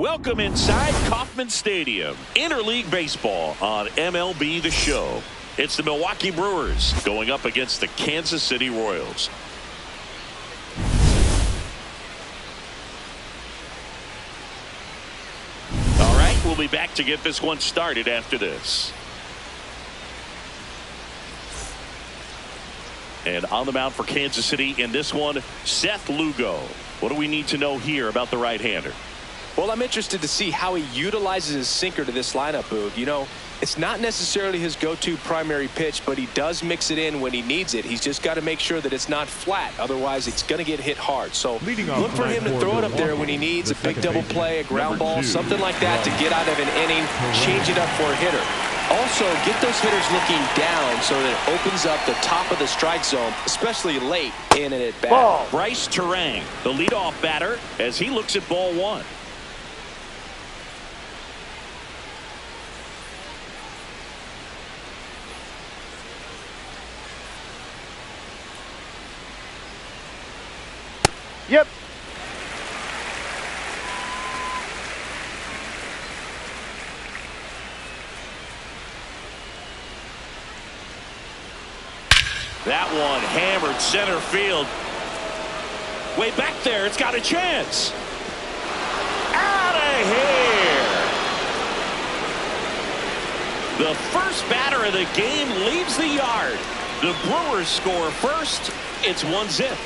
Welcome inside Kauffman Stadium. Interleague Baseball on MLB The Show. It's the Milwaukee Brewers going up against the Kansas City Royals. All right, we'll be back to get this one started after this. And on the mound for Kansas City in this one, Seth Lugo. What do we need to know here about the right-hander? Well, I'm interested to see how he utilizes his sinker to this lineup, Boog. You know, it's not necessarily his go-to primary pitch, but he does mix it in when he needs it. He's just got to make sure that it's not flat. Otherwise, it's going to get hit hard. So look for him to throw it up there when he needs a big double play, a ground ball, something like that to get out of an inning, change it up for a hitter. Also, get those hitters looking down so that it opens up the top of the strike zone, especially late in and at bat. Bryce Terang, the leadoff batter, as he looks at ball one. Yep. That one hammered center field. Way back there, it's got a chance. Out of here. The first batter of the game leaves the yard. The Brewers score first. It's 1-0.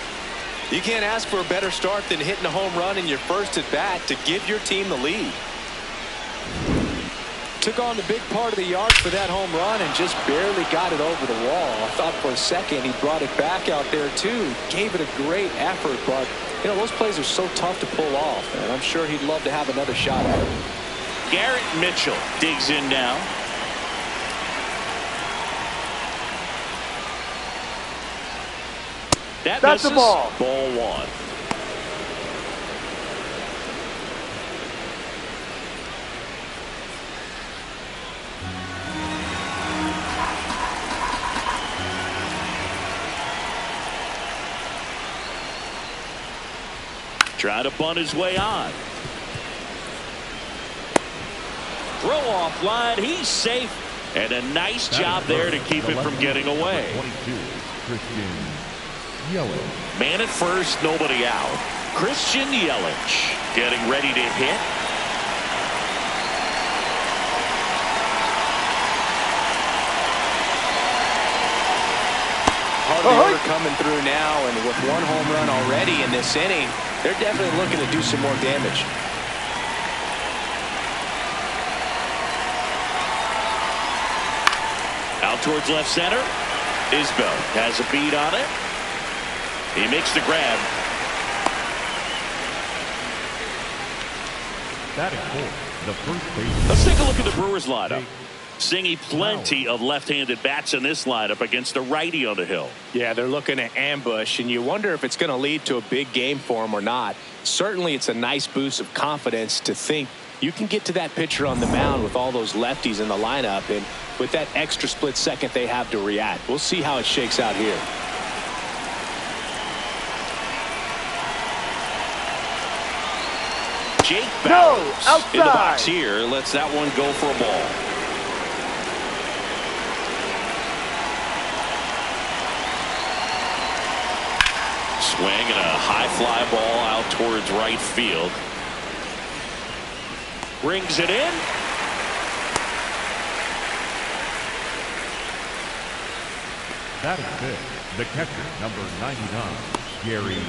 You can't ask for a better start than hitting a home run in your first at bat to give your team the lead. Took on the big part of the yard for that home run and just barely got it over the wall. I thought for a second he brought it back out there too. Gave it a great effort, but you know those plays are so tough to pull off, and I'm sure he'd love to have another shot at it. Garrett Mitchell digs in now. That's the ball. Ball one. Trying to bunt his way on. Throw off line. He's safe. And a nice job there to keep it from getting away. Man at first, nobody out. Christian Yelich getting ready to hit. Hardly ever coming through now, and with one home run already in this inning, they're definitely looking to do some more damage. Out towards left center. Isbell has a beat on it. He makes the grab. Let's take a look at the Brewers lineup. Seeing plenty of left-handed bats in this lineup against the righty on the hill. Yeah, they're looking to ambush, and you wonder if it's going to lead to a big game for them or not. Certainly, it's a nice boost of confidence to think you can get to that pitcher on the mound with all those lefties in the lineup, and with that extra split second they have to react. We'll see how it shakes out here. Jake Bowers in the box here. Lets that one go for a ball. Swing and a high fly ball out towards right field. Brings it in. That is it. The catcher, number 99, Gary.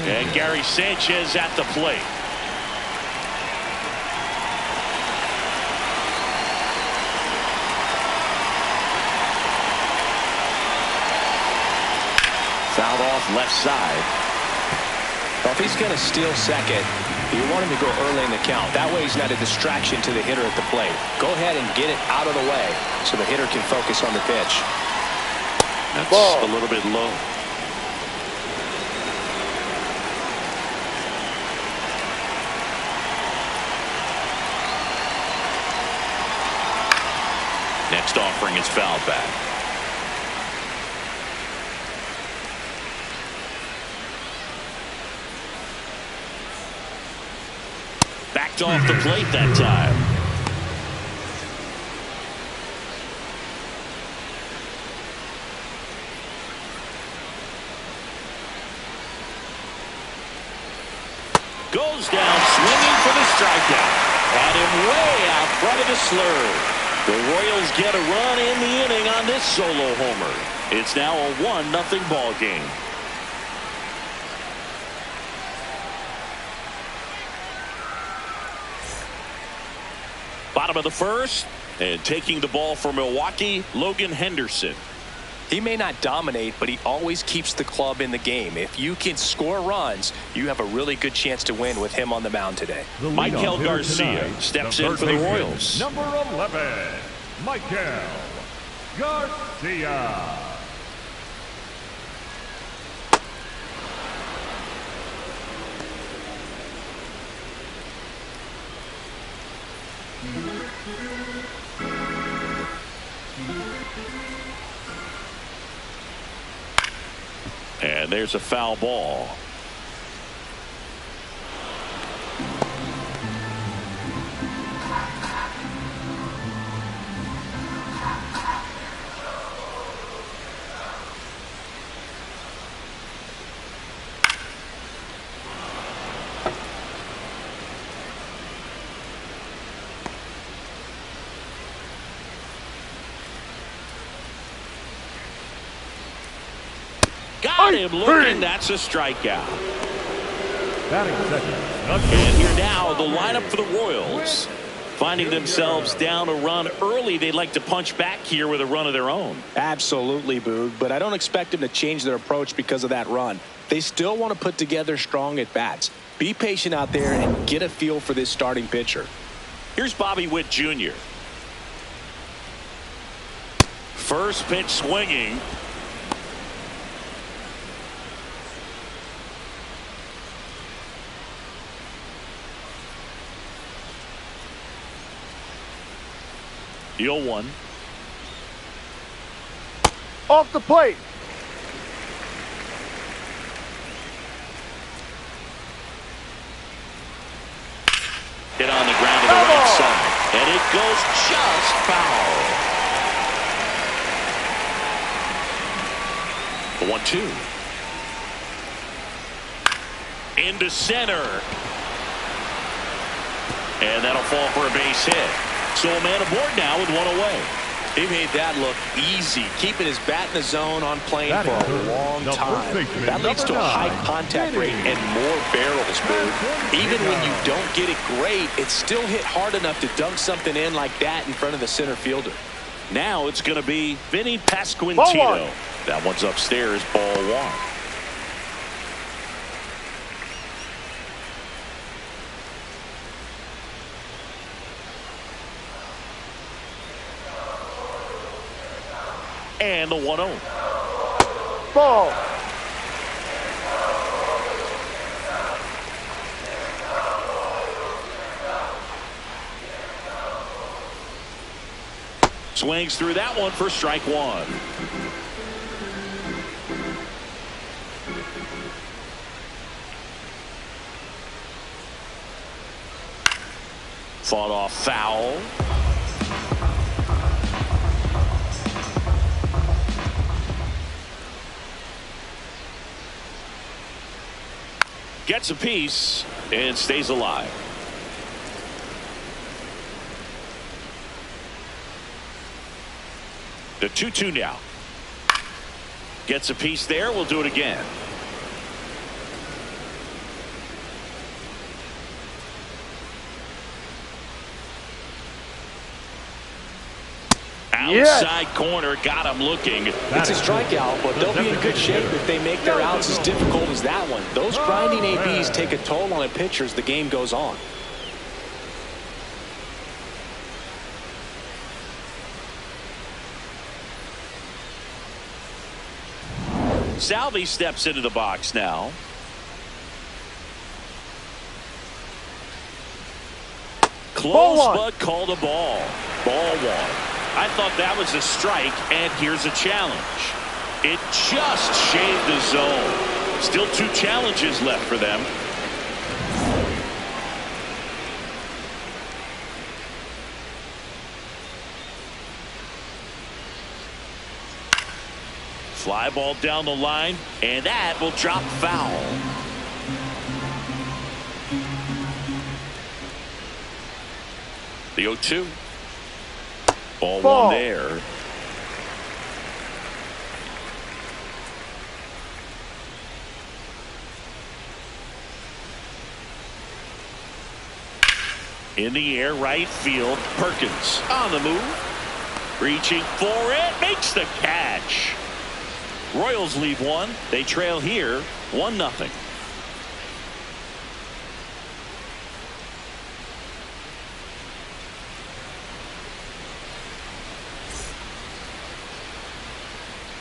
And Gary Sanchez at the plate. Fouled off left side. Well, if he's going to steal second, you want him to go early in the count. That way he's not a distraction to the hitter at the plate. Go ahead and get it out of the way so the hitter can focus on the pitch. That's a little bit low. Next offering is fouled back. walked off the plate that time. Goes down swinging for the strikeout. Had him way out front of the slurve. The Royals get a run in the inning on this solo homer. It's now a 1-0 ball game. Bottom of the first, and taking the ball for Milwaukee, Logan Henderson. He may not dominate, but he always keeps the club in the game. If you can score runs, you have a really good chance to win with him on the mound today. Michael Garcia steps in for the Royals. Number 11, Michael Garcia. And there's a foul ball. Got him looking. That's a strikeout. And here now, the lineup for the Royals. Finding themselves down a run early, they'd like to punch back here with a run of their own. Absolutely, Boog, but I don't expect them to change their approach because of that run. They still want to put together strong at-bats. Be patient out there and get a feel for this starting pitcher. Here's Bobby Witt Jr. First pitch swinging. The 0-1. Off the plate. Hit on the ground to the right side. And it goes just foul. The 1-2. Into center. And that'll fall for a base hit. So a man aboard now with one away. He made that look easy, keeping his bat in the zone on plane for a long time. That leads to a high contact rate and more barrels, Boo. Even when you don't get it great, it's still hit hard enough to dunk something in like that in front of the center fielder. Now it's going to be Vinny Pasquantino. That one's upstairs, ball one. And the 1-0. Ball. Swings through that one for strike one. Fought off foul. Gets a piece and stays alive. The 2-2 now. Gets a piece there. We'll do it again. Outside corner, got him looking. It's a strikeout, but they'll be in good shape if they make their outs as difficult as that one. Those grinding ABs take a toll on a pitcher as the game goes on. Salvi steps into the box now. Close, but called a ball. Ball one. I thought that was a strike, and here's a challenge. It just shaved the zone. Still two challenges left for them. Fly ball down the line, and that will drop foul. The 0-2. Ball one there. In the air, right field. Perkins on the move. Reaching for it. Makes the catch. Royals leave one. They trail here 1-0.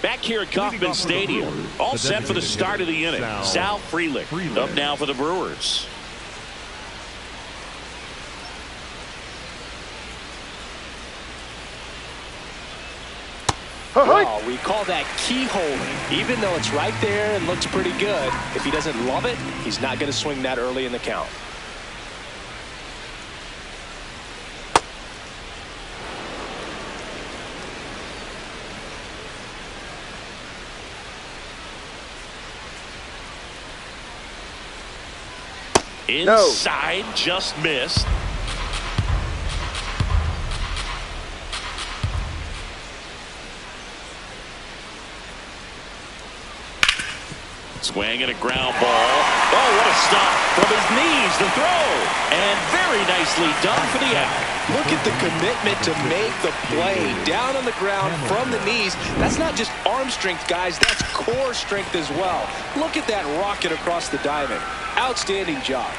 Back here at Kauffman Stadium. All set for the start of the inning. Sal Frelick up now for the Brewers. Well, we call that keyholing. Even though it's right there and looks pretty good, if he doesn't love it, he's not going to swing that early in the count. Inside, just missed. Swing and a ground ball. Oh, what a stop from his knees to throw. And very nicely done for the out. Look at the commitment to make the play down on the ground from the knees. That's not just arm strength, guys. That's core strength as well. Look at that rocket across the diamond. Outstanding job.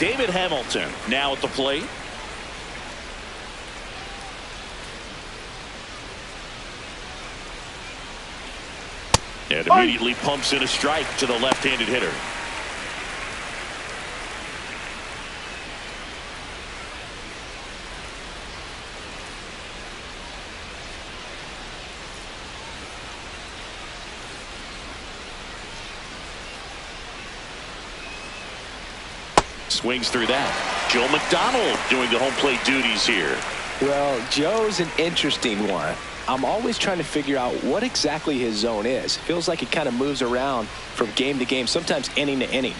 David Hamilton now at the plate. And immediately pumps in a strike to the left-handed hitter. Swings through that. Joe McDonald doing the home plate duties here. Well, Joe's an interesting one. I'm always trying to figure out what exactly his zone is. Feels like it kind of moves around from game to game, sometimes inning to inning.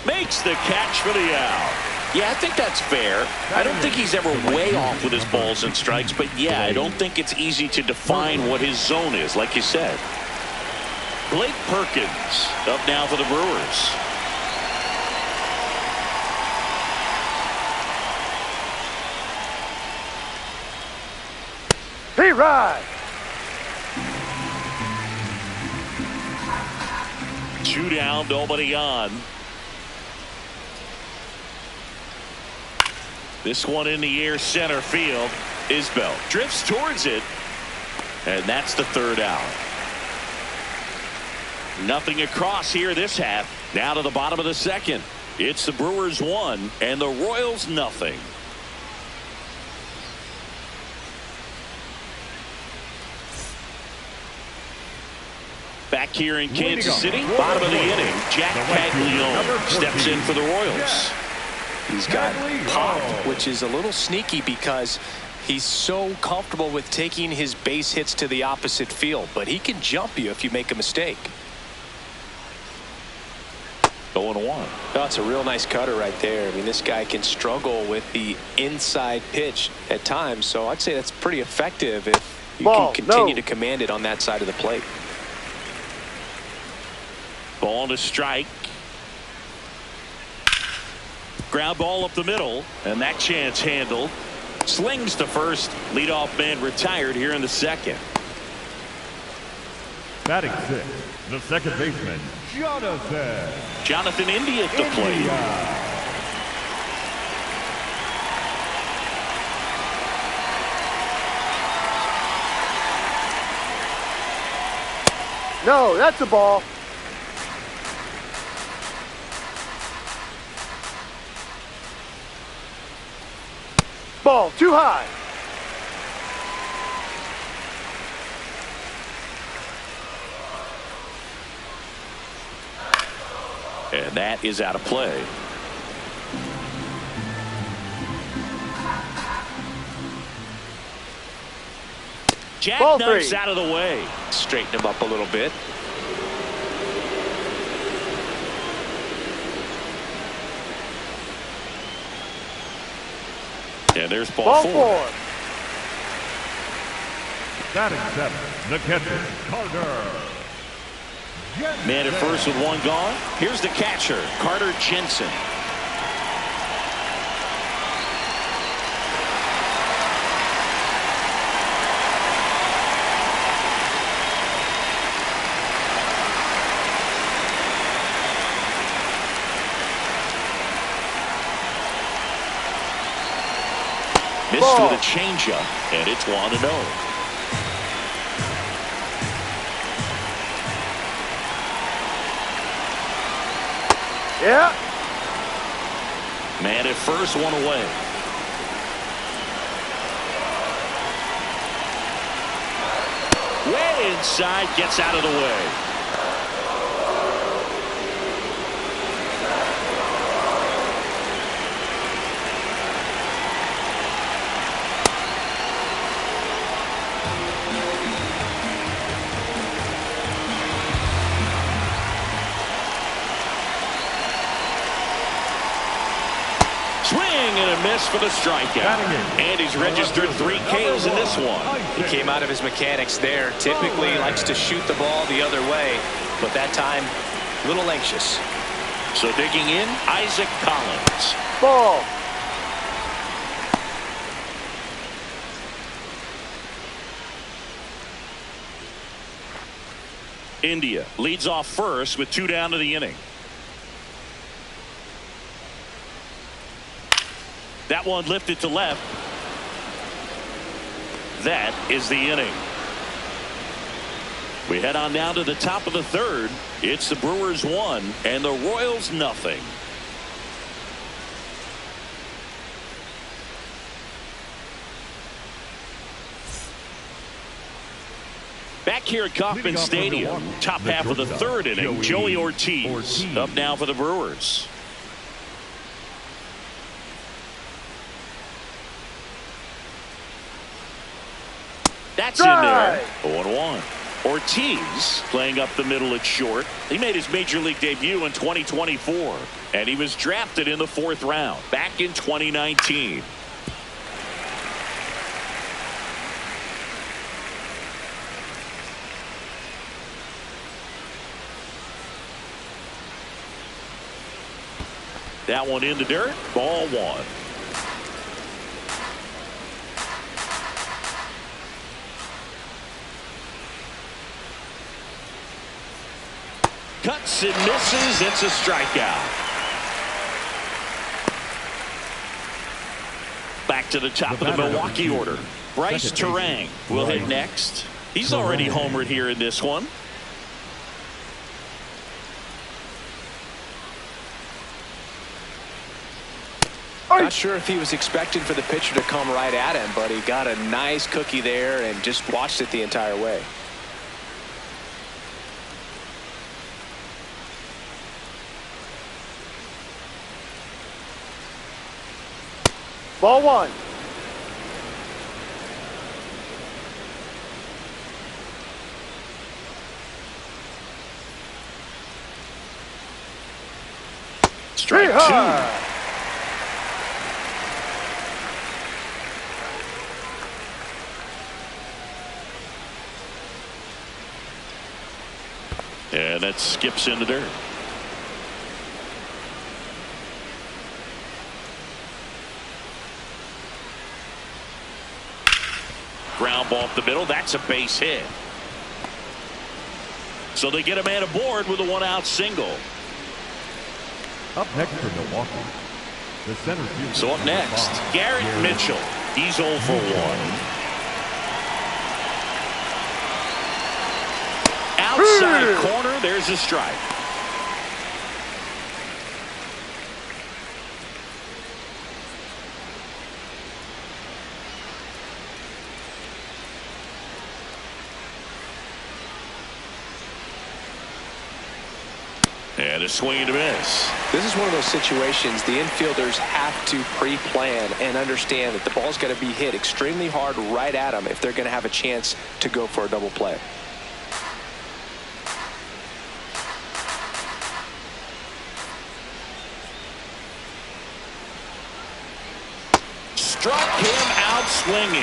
Makes the catch for the out. Yeah, I think that's fair. I don't think he's ever way off with his balls and strikes, but yeah, I don't think it's easy to define what his zone is, like you said. Blake Perkins up now for the Brewers. He ride. 2 down, nobody on. This one in the air, center field. Isbell drifts towards it, and that's the 3rd out. Nothing across here this half. Now to the bottom of the 2nd. It's the Brewers 1 and the Royals nothing. Back here in Kansas City, bottom of the inning, Jack Caglione steps in for the Royals. He's got pop, which is a little sneaky because he's so comfortable with taking his base hits to the opposite field, but he can jump you if you make a mistake. 0-1. That's a real nice cutter right there. I mean, this guy can struggle with the inside pitch at times, so I'd say that's pretty effective if you can continue to command it on that side of the plate. Ball to strike. Ground ball up the middle, and that chance handled. Slings to first. Leadoff man retired here in the 2nd. Batting 6, the second baseman, Jonathan India at the plate. No, that's a ball. Ball too high. And that is out of play. Ball Jackknives three. out of the way. Straighten him up a little bit. And there's ball Ball four. four. Batting seventh, the catcher, Carter. Man at first with one gone. Here's the catcher, Carter Jensen. Missed Ball. with a changeup, and it's 1-0. Yeah. Man at first, one away. Way inside, gets out of the way. Swing and a miss for the strikeout. And he's registered 3 Ks in this one. He came out of his mechanics there. Typically likes to shoot the ball the other way, but that time a little anxious. So digging in, Isaac Collins. Ball. India leads off first with 2 down to the inning. That one lifted to left. That is the inning. We head on down to the top of the third. It's the Brewers 1 and the Royals nothing. Back here at Kauffman Stadium, top half of the third inning, Joey Ortiz up now for the Brewers. That's in there. 0-1. Ortiz playing up the middle at short. He made his major league debut in 2024, and he was drafted in the 4th round back in 2019. That one in the dirt. Ball 1. Cuts and misses. It's a strikeout. Back to the top of the Milwaukee order. Bryce Terang will hit next. He's already homered here in this one. Not sure if he was expecting for the pitcher to come right at him, but he got a nice cookie there and just watched it the entire way. Ball 1. Strike 2. And that skips into dirt. Ground ball up the middle. That's a base hit. So they get a man aboard with a 1-out single. Up next for Milwaukee, the center fielder. So up next, Garrett Mitchell. He's 0 for 1. Outside corner, there's a strike. And a swing and a miss. This is one of those situations the infielders have to pre-plan and understand that the ball's got to be hit extremely hard right at them if they're going to have a chance to go for a double play. Struck him out swinging.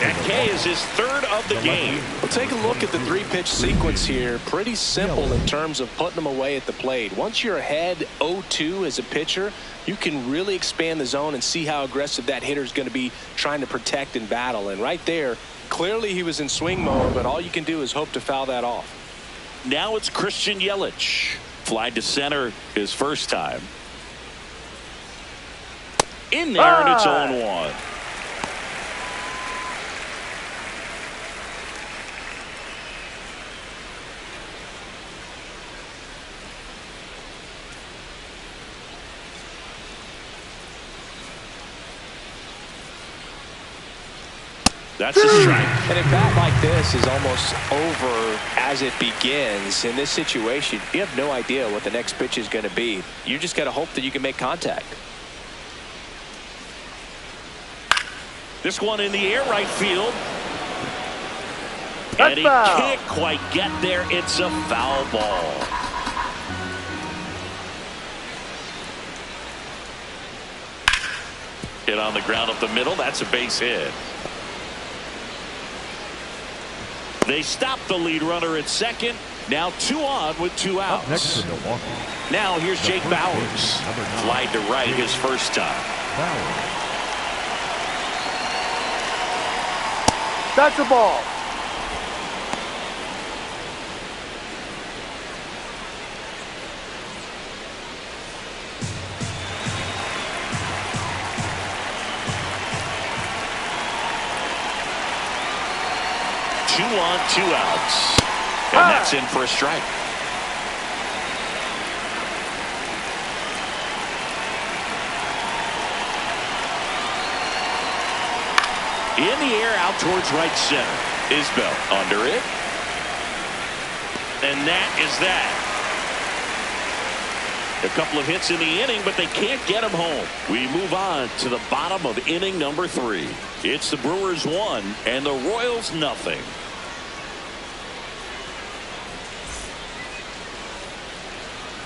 And K is his third of the game. Well, take a look at the three-pitch sequence here. Pretty simple in terms of putting them away at the plate. Once you're ahead 0-2 as a pitcher, you can really expand the zone and see how aggressive that hitter is going to be trying to protect and battle. And right there, clearly he was in swing mode, but all you can do is hope to foul that off. Now it's Christian Yelich. Fly to center his first time. In there, and it's 0-1. That's a strike. And a bat like this is almost over as it begins. In this situation, you have no idea what the next pitch is going to be. You just got to hope that you can make contact. This one in the air, right field. That's and he foul. can't quite get there. It's a foul ball. Hit on the ground up the middle. That's a base hit. They stop the lead runner at second. Now 2 on with 2 outs. Next to Milwaukee. Now here's Jake Bowers. Fly to right his first time. Bauer. That's a ball. Two on, 2 outs. And that's in for a strike. In the air, out towards right center. Isbell under it. And that is that. A couple of hits in the inning, but they can't get him home. We move on to the bottom of inning number 3. It's the Brewers 1 and the Royals nothing.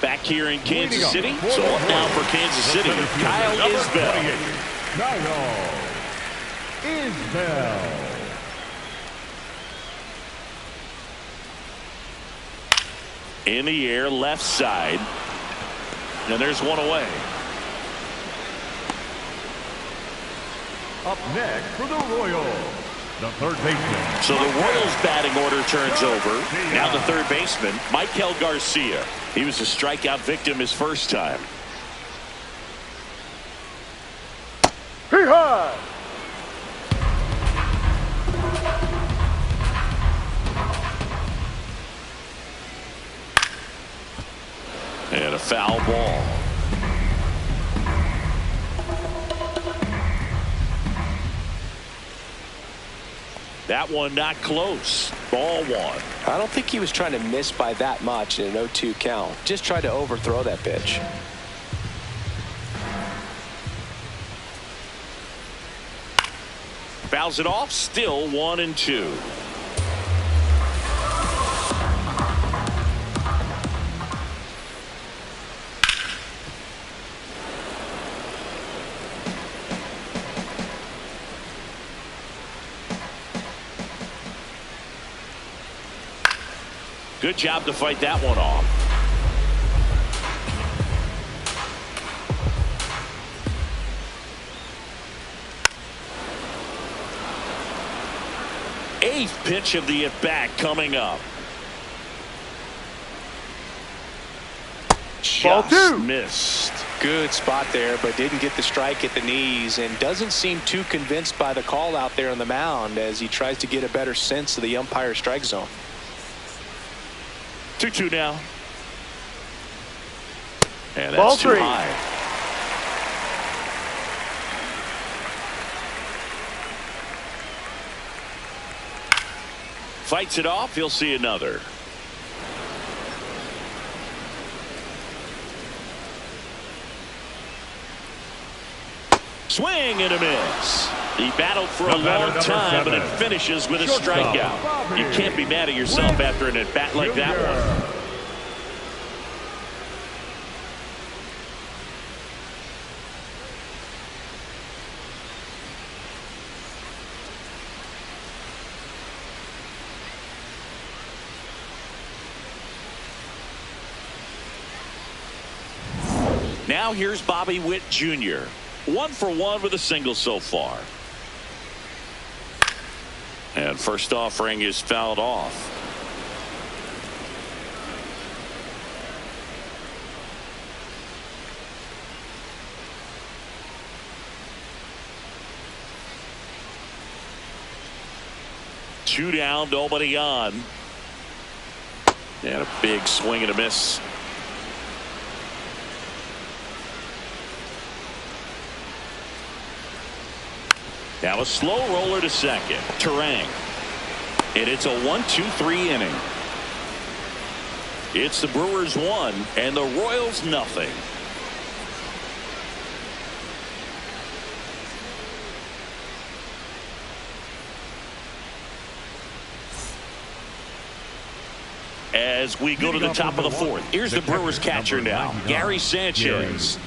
Back here in Kansas City. So up now for Kansas City. Kyle Isbell. Kyle Isbell. In the air, left side. And there's one away. Up next for the Royals, the third baseman. So the Royals batting order turns over. Now the third baseman, Michael Garcia. He was a strikeout victim his first time. Hee-haw! And a foul ball. That one not close. Ball 1. I don't think he was trying to miss by that much in an 0-2 count. Just tried to overthrow that pitch. Fouls it off. Still 1-2. Good job to fight that one off. Eighth pitch of the at-bat coming up. Ball Just 2. missed. Good spot there, but didn't get the strike at the knees and doesn't seem too convinced by the call out there on the mound as he tries to get a better sense of the umpire strike zone. 2-2 now. And Ball that's too 3. high. Fights it off. He'll see another. Swing and a miss. He battled for a long time, but it finishes with a strikeout. You can't be mad at yourself after an at-bat like that one. Now here's Bobby Witt Jr. 1 for 1 with a single so far. And first offering is fouled off. Two down, nobody on. And a big swing and a miss. Now a slow roller to second. Terang. And it's a 1-2-3 inning. It's the Brewers 1 and the Royals nothing. As we go to the top of the fourth, here's the Brewers catcher now, Gary Sanchez.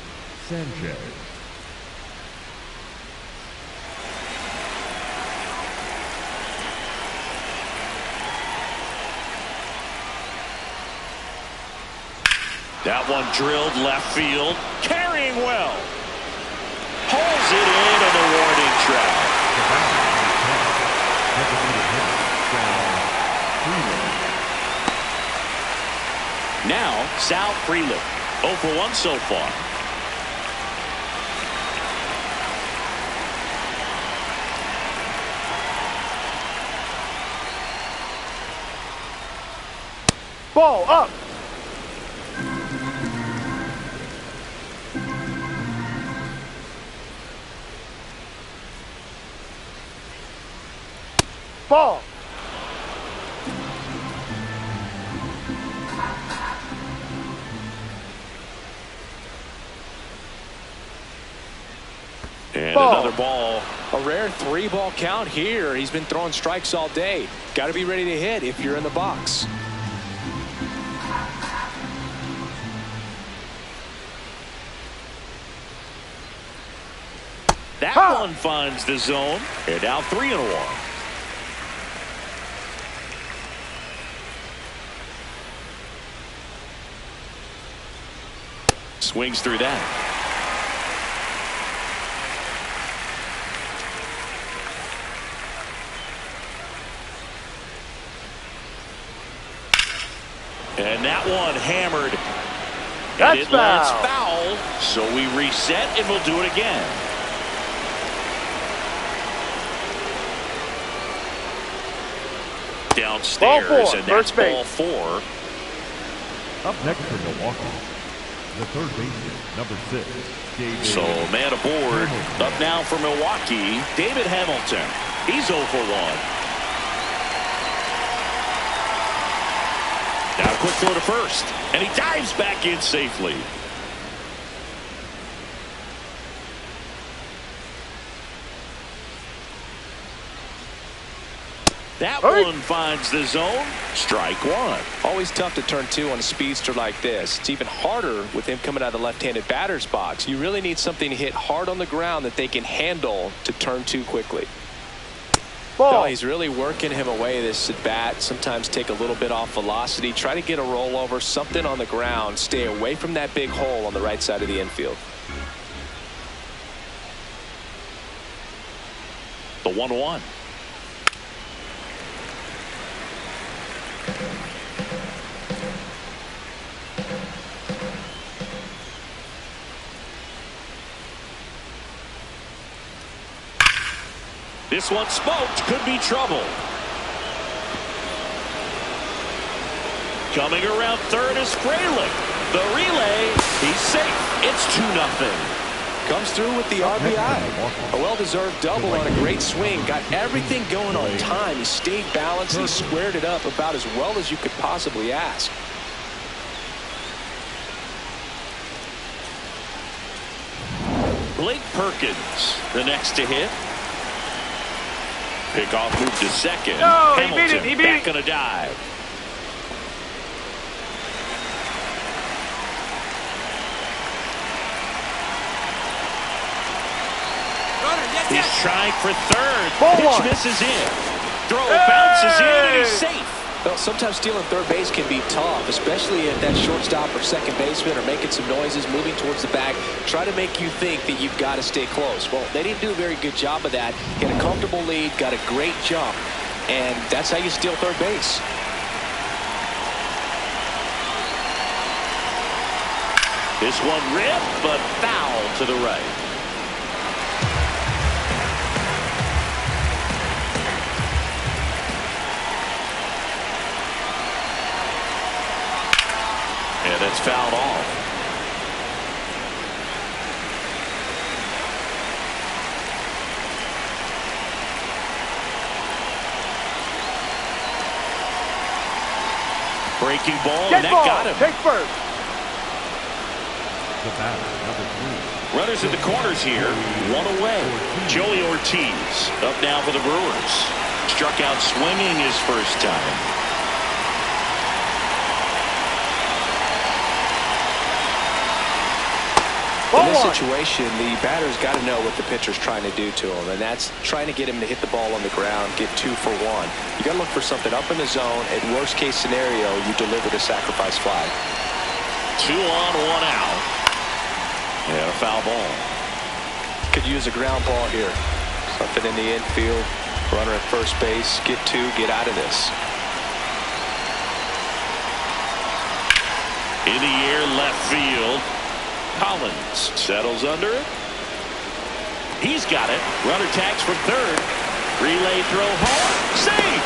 That one drilled left field. Carrying well. Pulls it in on the warning track. Now, Sal Frelick. 0 for 1 so far. Ball up. Ball. And another ball. A rare 3-ball count here. He's been throwing strikes all day. Got to be ready to hit if you're in the box. That one finds the zone. And now 3-1. Swings through that. And that one hammered. That's and it lands foul. So we reset and we'll do it again. Downstairs, and that's ball 4. Up next for Milwaukee, the third baseman, number 6, David. So man aboard. Up now for Milwaukee, David Hamilton. He's 0 for 1. Now a quick throw to first, and he dives back in safely. That one finds the zone. Strike 1. Always tough to turn 2 on a speedster like this. It's even harder with him coming out of the left-handed batter's box. You really need something to hit hard on the ground that they can handle to turn 2 quickly. No, he's really working him away this at bat. Sometimes take a little bit off velocity. Try to get a rollover, something on the ground. Stay away from that big hole on the right side of the infield. The 1-1. This one smoked. Could be trouble. Coming around third is Frelick. The relay. He's safe. It's 2-0. Comes through with the RBI. A well-deserved double on a great swing. Got everything going on time. He stayed balanced. He squared it up about as well as you could possibly ask. Blake Perkins, the next to hit. Pickoff move to second. No, he Hamilton beat it. He beat back it. on a dive. He's trying for third. Ball Pitch one. misses in. Throw bounces in and he's safe. Well, sometimes stealing third base can be tough, especially if that shortstop or second baseman are making some noises, moving towards the bag, try to make you think that you've got to stay close. Well, they didn't do a very good job of that. Get a comfortable lead, got a great jump, and that's how you steal third base. This one ripped, but foul to the right. And it's fouled off. Breaking ball, and that got him. Take first. The batter, number 3. Runners in the corners here. One away. Joey Ortiz up now for the Brewers. Struck out swinging his first time. In this situation, the batter's got to know what the pitcher's trying to do to him, and that's trying to get him to hit the ball on the ground, get 2 for 1. You got to look for something up in the zone. At worst case scenario, you deliver the sacrifice fly. 2 on, 1 out. And a foul ball. Could use a ground ball here. Something in the infield. Runner at first base. Get 2, get out of this. In the air, left field. Collins settles under it. He's got it. Runner tags from third. Relay throw home. Safe.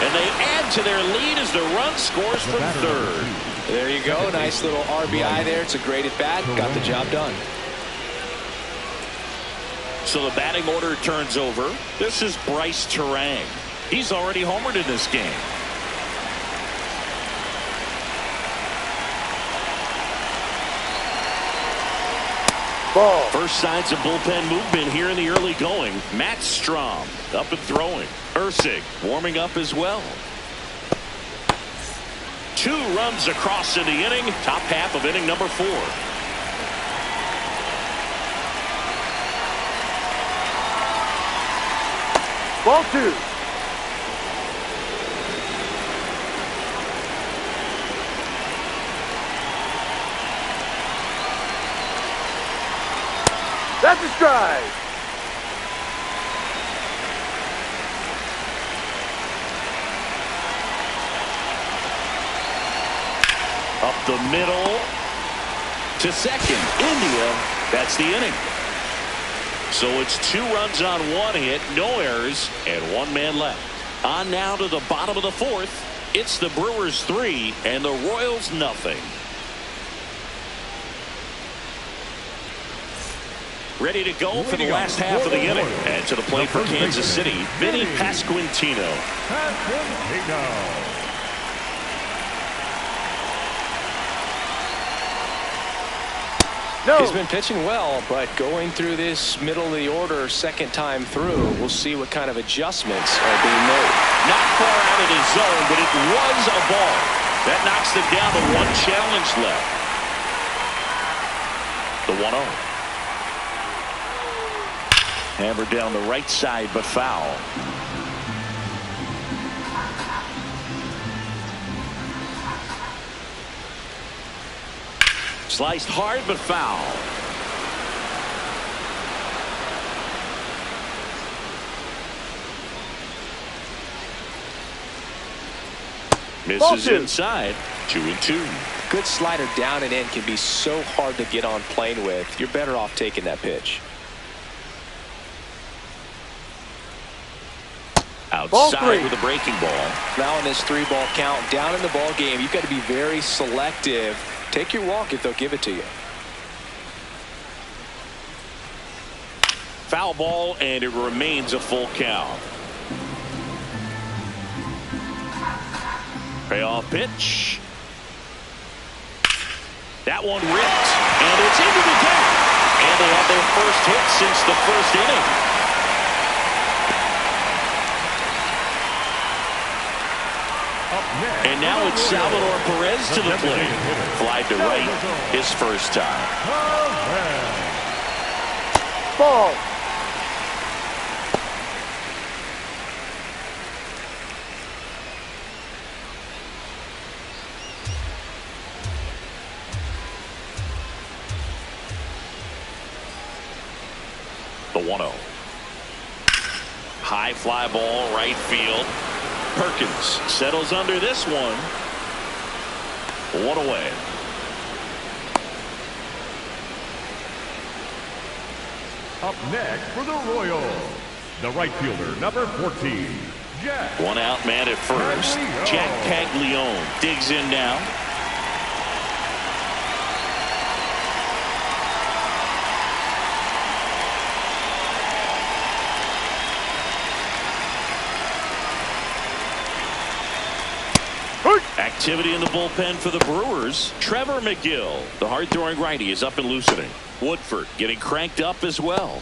And they add to their lead as the run scores from third. There you go. Nice little RBI there. It's a great at bat. Got the job done. So the batting order turns over. This is Bryce Terang. He's already homered in this game. Ball. First signs of bullpen movement here in the early going. Matt Strom up and throwing. Ursig warming up as well. 2 runs across in the inning. Top half of inning number 4. Ball 2. That's a strike. Up the middle to second. India. That's the inning. So it's 2 runs on 1 hit, no errors, and 1 man left. On now to the bottom of the 4th. It's the Brewers 3 and the Royals nothing. Ready to go for the last half of the inning. And to the plate for Kansas City, Vinny Pasquantino. No. He's been pitching well, but going through this middle of the order second time through, we'll see what kind of adjustments are being made. Not far out of the zone, but it was a ball. That knocks them down to 1 challenge left. The 1-0. Hammered down the right side, but foul. Sliced hard, but foul. Misses inside. 2-2. Good slider down and in can be so hard to get on plane with. You're better off taking that pitch. Outside with a breaking ball. Now in this 3-ball count, down in the ball game, you've got to be very selective. Take your walk if they'll give it to you. Foul ball, and it remains a full count. Payoff pitch. That one ripped, and it's into the gap. And they have their first hit since the first inning. And now it's Salvador Perez to the plate. Fly to right his first time. Ball. The 1-0. High fly ball, right field. Perkins settles under this one. 1 away. Up next for the Royals, the right fielder, number 14, Jack. One out man at first. Jack Caglione digs in now. Activity in the bullpen for the Brewers. Trevor McGill, the hard-throwing righty, is up and loosening. Woodford getting cranked up as well.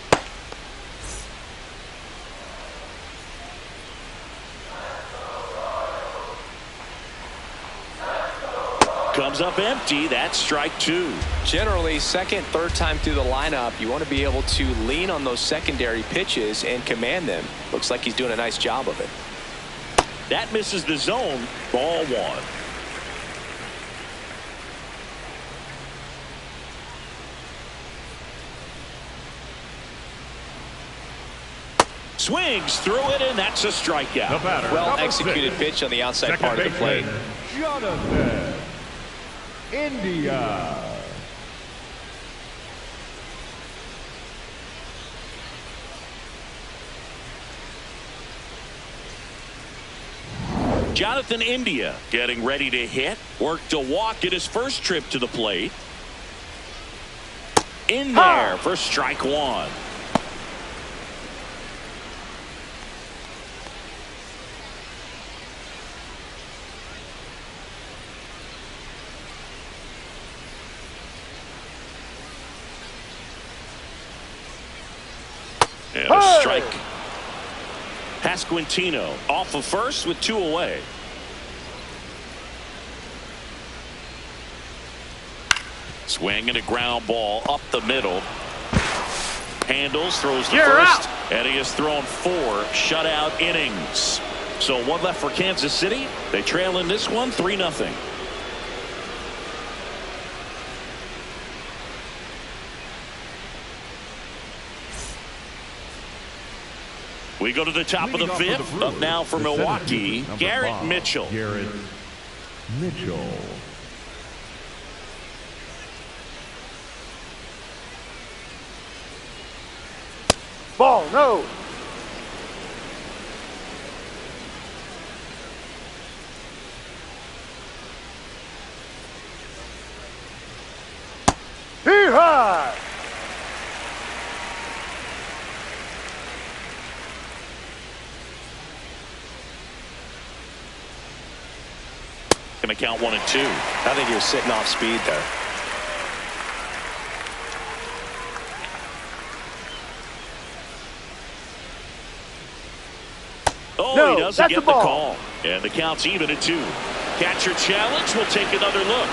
Comes up empty. That's strike 2. Generally, second, third time through the lineup, you want to be able to lean on those secondary pitches and command them. Looks like he's doing a nice job of it. That misses the zone. Ball 1. Swings through it, and that's a strikeout. Well executed pitch on the outside part of the plate. Jonathan India. Jonathan India getting ready to hit. Worked a walk at his first trip to the plate. In there for strike 1. And a strike. Pasquantino off of first with 2 away. Swing and a ground ball up the middle. Handles, throws the first, and he has thrown 4 shutout innings. So 1 left for Kansas City. They trail in this one 3-0. We go to the top of the 5th. Up now for Milwaukee, Garrett Mitchell. Garrett Mitchell. Ball, no. Hee-haw! Going to count 1 and 2. I think he was sitting off speed there. Oh, no, he doesn't get the ball. call. And the count's even at 2. Catcher challenge. We'll take another look.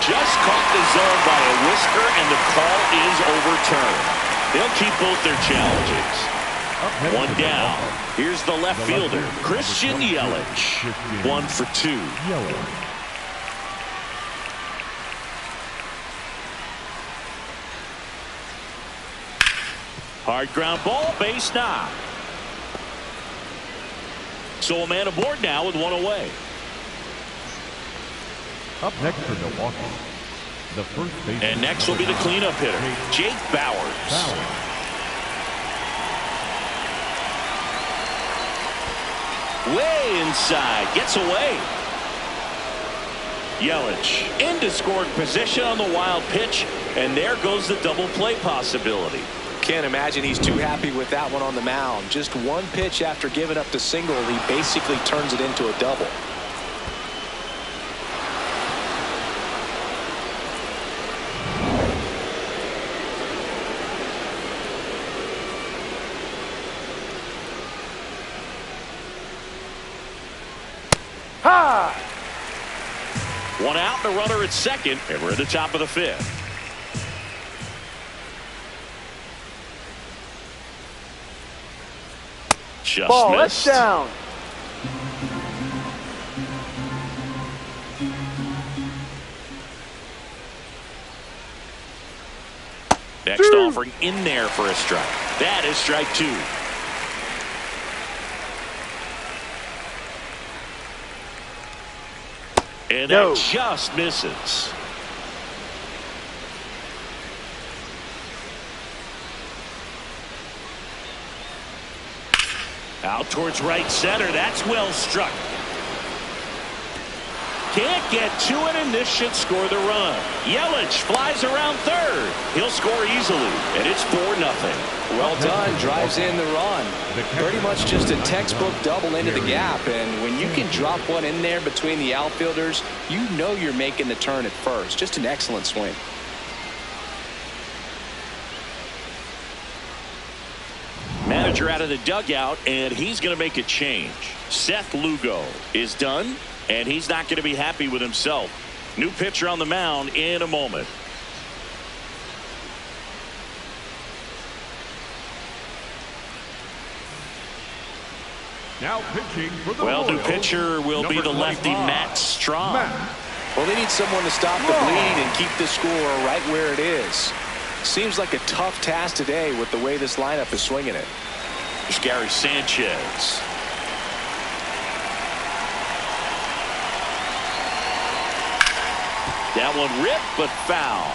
Just caught the zone by a whisker, and the call is overturned. They'll keep both their challenges. 1 down. Here's the left fielder, Christian Yelich. 1 for 2. Hard ground ball, base knock. So a man aboard now with 1 away. Up next for Milwaukee, the first baseman. And next will be the cleanup hitter, Jake Bauers. Way inside, gets away. Yelich into scoring position on the wild pitch, and there goes the double play possibility. Can't imagine he's too happy with that one on the mound. Just 1 pitch after giving up the single, he basically turns it into a double. One out and a runner at second, and we're at the top of the fifth. Just Ball, missed. that's down. Next Two. offering in there for a strike. That is strike two. And that just misses. Out towards right center. That's well struck. Can't get to it, and this should score the run. Yelich flies around third. He'll score easily, and it's 4-0. Well done. Drives in the run. Pretty much just a textbook double into the gap. And when you can drop one in there between the outfielders, you know you're making the turn at first. Just an excellent swing. Manager out of the dugout, and he's going to make a change. Seth Lugo is done, and he's not going to be happy with himself. New pitcher on the mound in a moment. Now pitching for the Well, new Royals, pitcher will be the lefty 25, Matt Strahm. Well, they need someone to stop the bleed and keep the score right where it is. Seems like a tough task today with the way this lineup is swinging it. There's Gary Sanchez. That one ripped, but foul.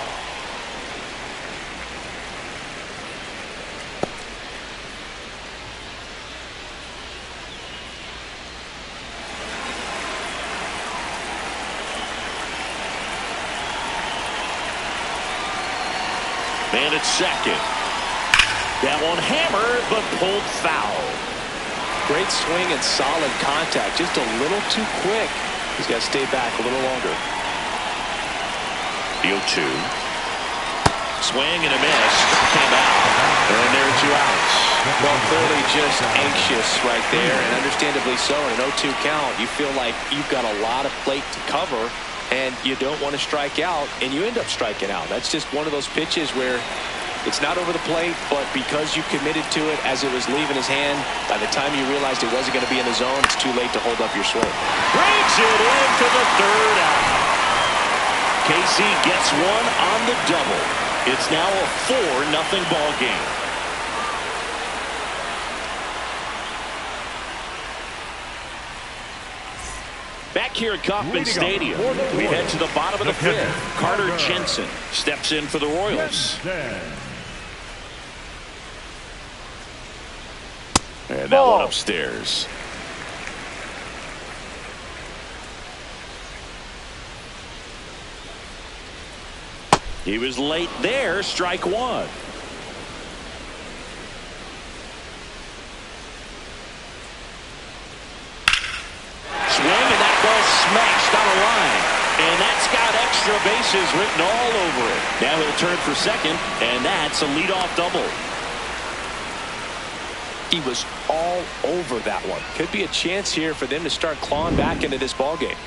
Man at second. That one hammered, but pulled foul. Great swing and solid contact. Just a little too quick. He's got to stay back a little longer. The 0-2. Swing and a miss. Came out. And there are 2 outs. Well, clearly just anxious right there, and understandably so. In an 0-2 count, you feel like you've got a lot of plate to cover, and you don't want to strike out, and you end up striking out. That's just one of those pitches where it's not over the plate, but because you committed to it as it was leaving his hand, by the time you realized it wasn't going to be in the zone, it's too late to hold up your swing. Brings it in for the 3rd out. KC gets one on the double. It's now a 4-0 ball game. Back here at Kauffman Stadium, we head to the bottom of the 5th. Carter Jensen steps in for the Royals. And that one upstairs. He was late there, strike 1. Swing, and that ball smashed on a line. And that's got extra bases written all over it. Now he'll turn for second, and that's a leadoff double. He was all over that one. Could be a chance here for them to start clawing back into this ball game.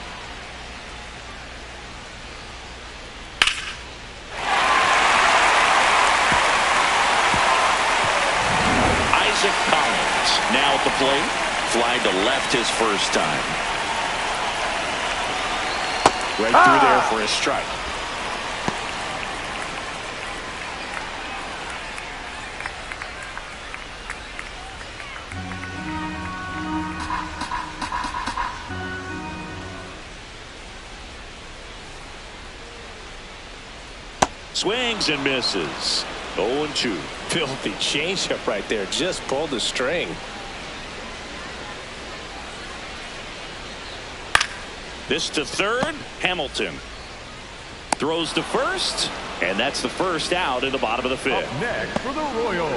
Now at the plate, flying to left his first time. Right through there for a strike. Swings and misses. 0-2. Filthy changeup right there. Just pulled the string. This to third. Hamilton throws to first, and that's the first out in the bottom of the 5th. Up next for the Royals,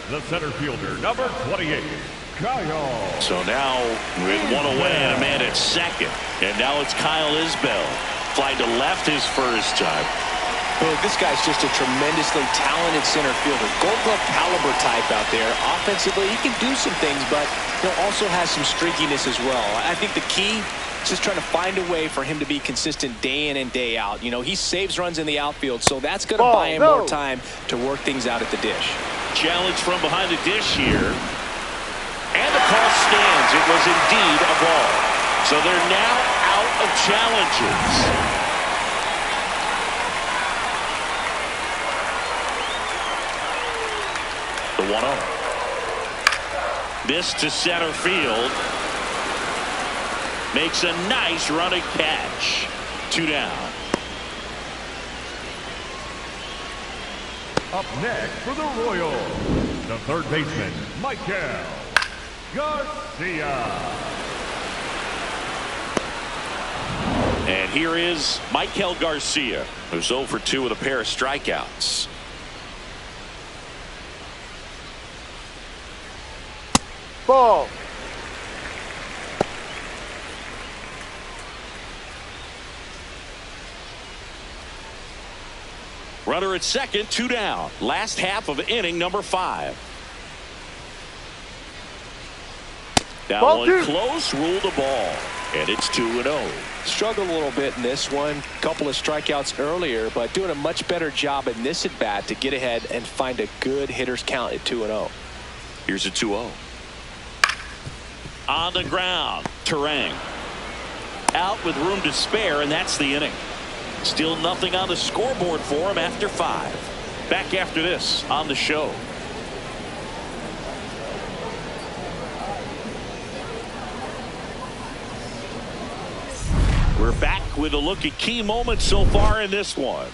the center fielder, number 28, Kyle. So now with one away and a man at second, and now it's Kyle Isbell flying to left his first time. Well, this guy's just a tremendously talented center fielder. Gold Glove caliber type out there. Offensively, he can do some things, but he'll also have some streakiness as well. I think the key just trying to find a way for him to be consistent day in and day out. You know, he saves runs in the outfield, so that's going to buy him more time to work things out at the dish. Challenge from behind the dish here. And the call stands. It was indeed a ball. So they're now out of challenges. The 1-0. This to center field. Makes a nice running catch. 2 down. Up next for the Royals, the third baseman, Michael Garcia. And here is Michael Garcia, who's 0 for 2 with a pair of strikeouts. Ball. Runner at second, 2 down. Last half of inning number 5. That Ball one 2. close, ruled the ball. And it's 2-0. Struggled a little bit in this one. Couple of strikeouts earlier, but doing a much better job in this at bat to get ahead and find a good hitter's count at 2-0. Here's a 2-0. On the ground, Terang. Out with room to spare, and that's the inning. Still nothing on the scoreboard for him after 5. Back after this on the show. We're back with a look at key moments so far in this one.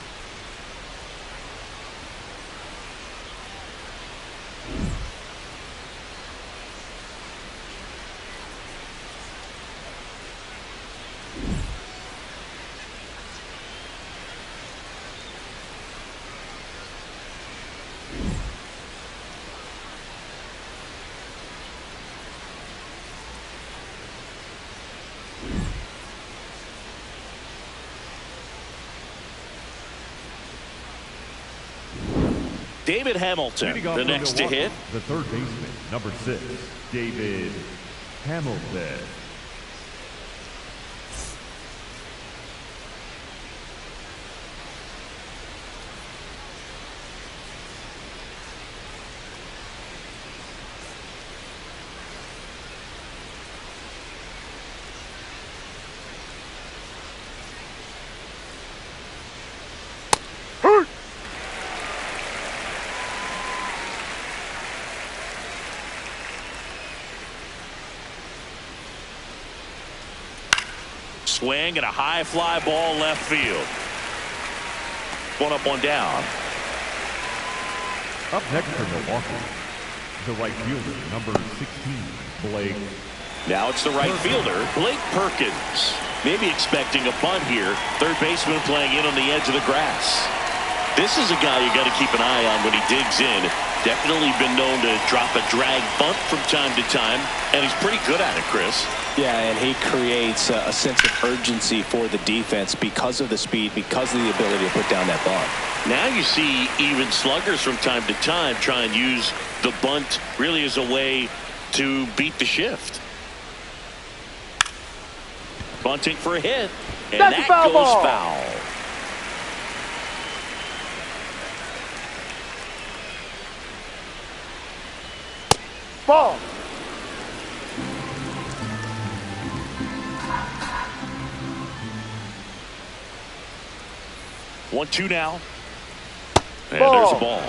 David Hamilton, the next to hit. The third baseman, number 6, David Hamilton. Swing and a high fly ball left field. 1 up, 1 down. Up next for Milwaukee, the right fielder, number 16, Blake. Now it's the right fielder, Blake Perkins. Maybe expecting a bunt here. Third baseman playing in on the edge of the grass. This is a guy you got to keep an eye on when he digs in. Definitely been known to drop a drag bunt from time to time, and he's pretty good at it, Chris. Yeah, and he creates a sense of urgency for the defense because of the speed, because of the ability to put down that bunt. Now you see even sluggers from time to time try and use the bunt really as a way to beat the shift. Bunting for a hit, and That's that foul goes ball. foul. Ball. 1-2 now. And Ball. there's a ball.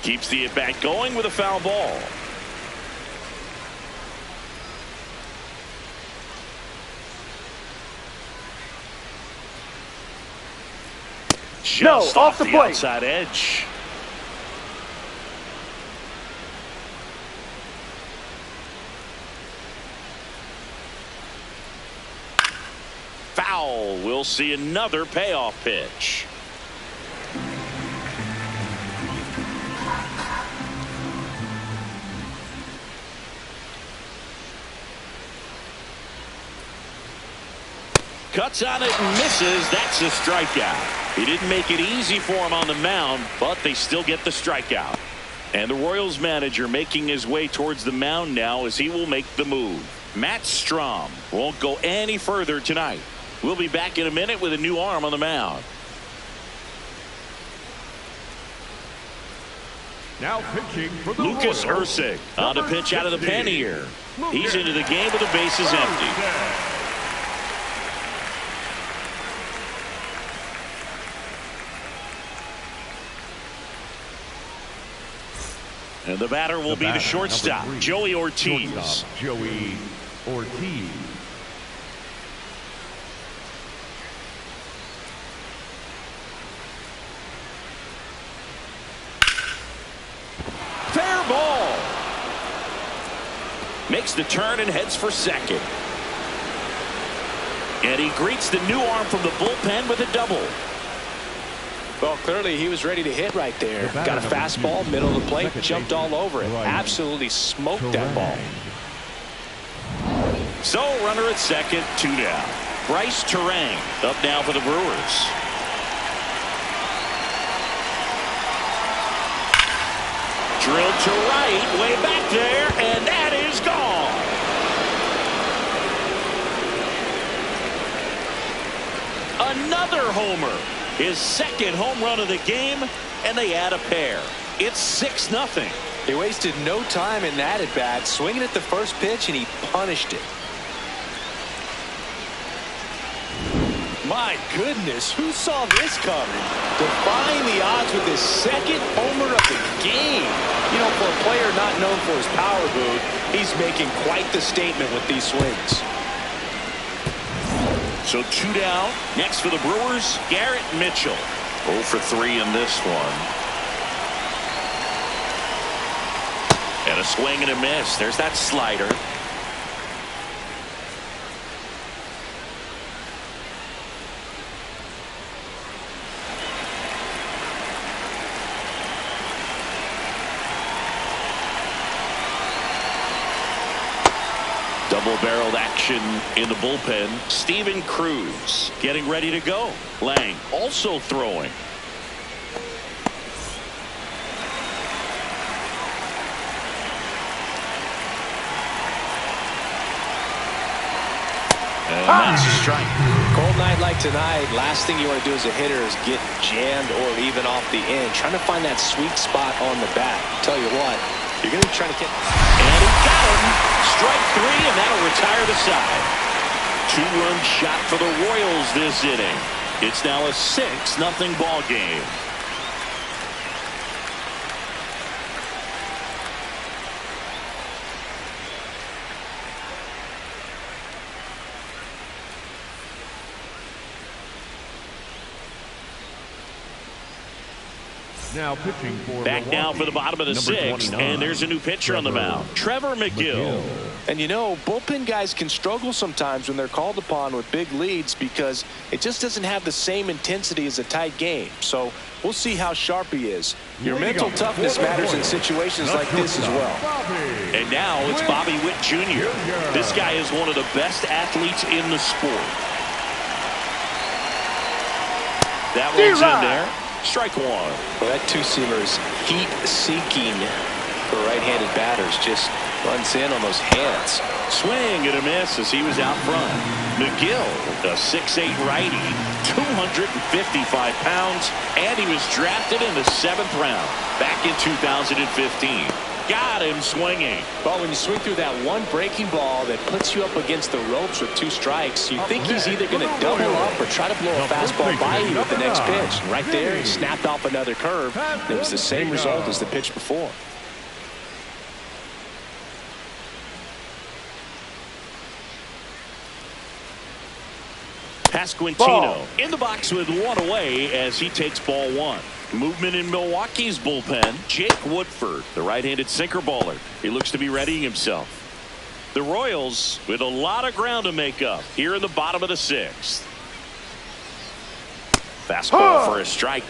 Keeps the at-bat going with a foul ball. Just off the plate. Outside edge. Foul. We'll see another payoff pitch. Cuts on it and misses. That's a strikeout. He didn't make it easy for him on the mound, but they still get the strikeout. And the Royals manager making his way towards the mound now as he will make the move. Matt Strom won't go any further tonight. We'll be back in a minute with a new arm on the mound. Now pitching for the Lucas Royals, Ursig on a pitch out of the pen here. He's into the game with the bases empty. And the batter will be the shortstop, Joey Ortiz. Joey Ortiz. Fair ball. Makes the turn and heads for second. And he greets the new arm from the bullpen with a double. Well, clearly he was ready to hit right there. Got a fastball, middle of the plate, jumped all over it. Absolutely smoked that ball. So runner at second, 2 down. Bryce Terang up now for the Brewers. Drilled to right, way back there, and that is gone. Another homer. His second home run of the game, and they add a pair. It's 6-0. He wasted no time in that at bat, swinging at the first pitch, and he punished it. My goodness, who saw this coming? Defying the odds with his second homer of the game. You know, for a player not known for his power, Boog, he's making quite the statement with these swings. So 2 down. Next for the Brewers, Garrett Mitchell. 0 for 3 in this one. And a swing and a miss. There's that slider. Double-barreled action in the bullpen. Steven Cruz getting ready to go. Lang also throwing. And that's a strike. Cold night like tonight, last thing you want to do as a hitter is get jammed or even off the end. Trying to find that sweet spot on the bat. Tell you what, you're going to be trying to get... And he got him. Strike 3, and that'll retire the side. 2-run shot for the Royals this inning. It's now a 6-0 ball game. Now pitching for Back now for the bottom of the 6th, and there's a new pitcher on the mound, Trevor McGill. And you know, bullpen guys can struggle sometimes when they're called upon with big leads because it just doesn't have the same intensity as a tight game. So we'll see how sharp he is. Your mental toughness matters in situations like this as well. And now it's Bobby Witt Jr. This guy is one of the best athletes in the sport. That one's in there. Strike 1. Well, that two-seamer is heat-seeking for right-handed batters. Just runs in on those hands. Swing and a miss as he was out front. McGill, a 6'8 righty, 255 pounds, and he was drafted in the 7th round back in 2015. Got him swinging. Well, when you swing through that one breaking ball that puts you up against the ropes with 2 strikes, you think he's either going to double up or try to blow a fastball by you with the next pitch. And right there, he snapped off another curve. It was the same result as the pitch before. Pasquantino in the box with 1 away as he takes ball 1. Movement in Milwaukee's bullpen. Jake Woodford, the right-handed sinker baller. He looks to be readying himself. The Royals with a lot of ground to make up here in the bottom of the 6th. Fastball for a strike.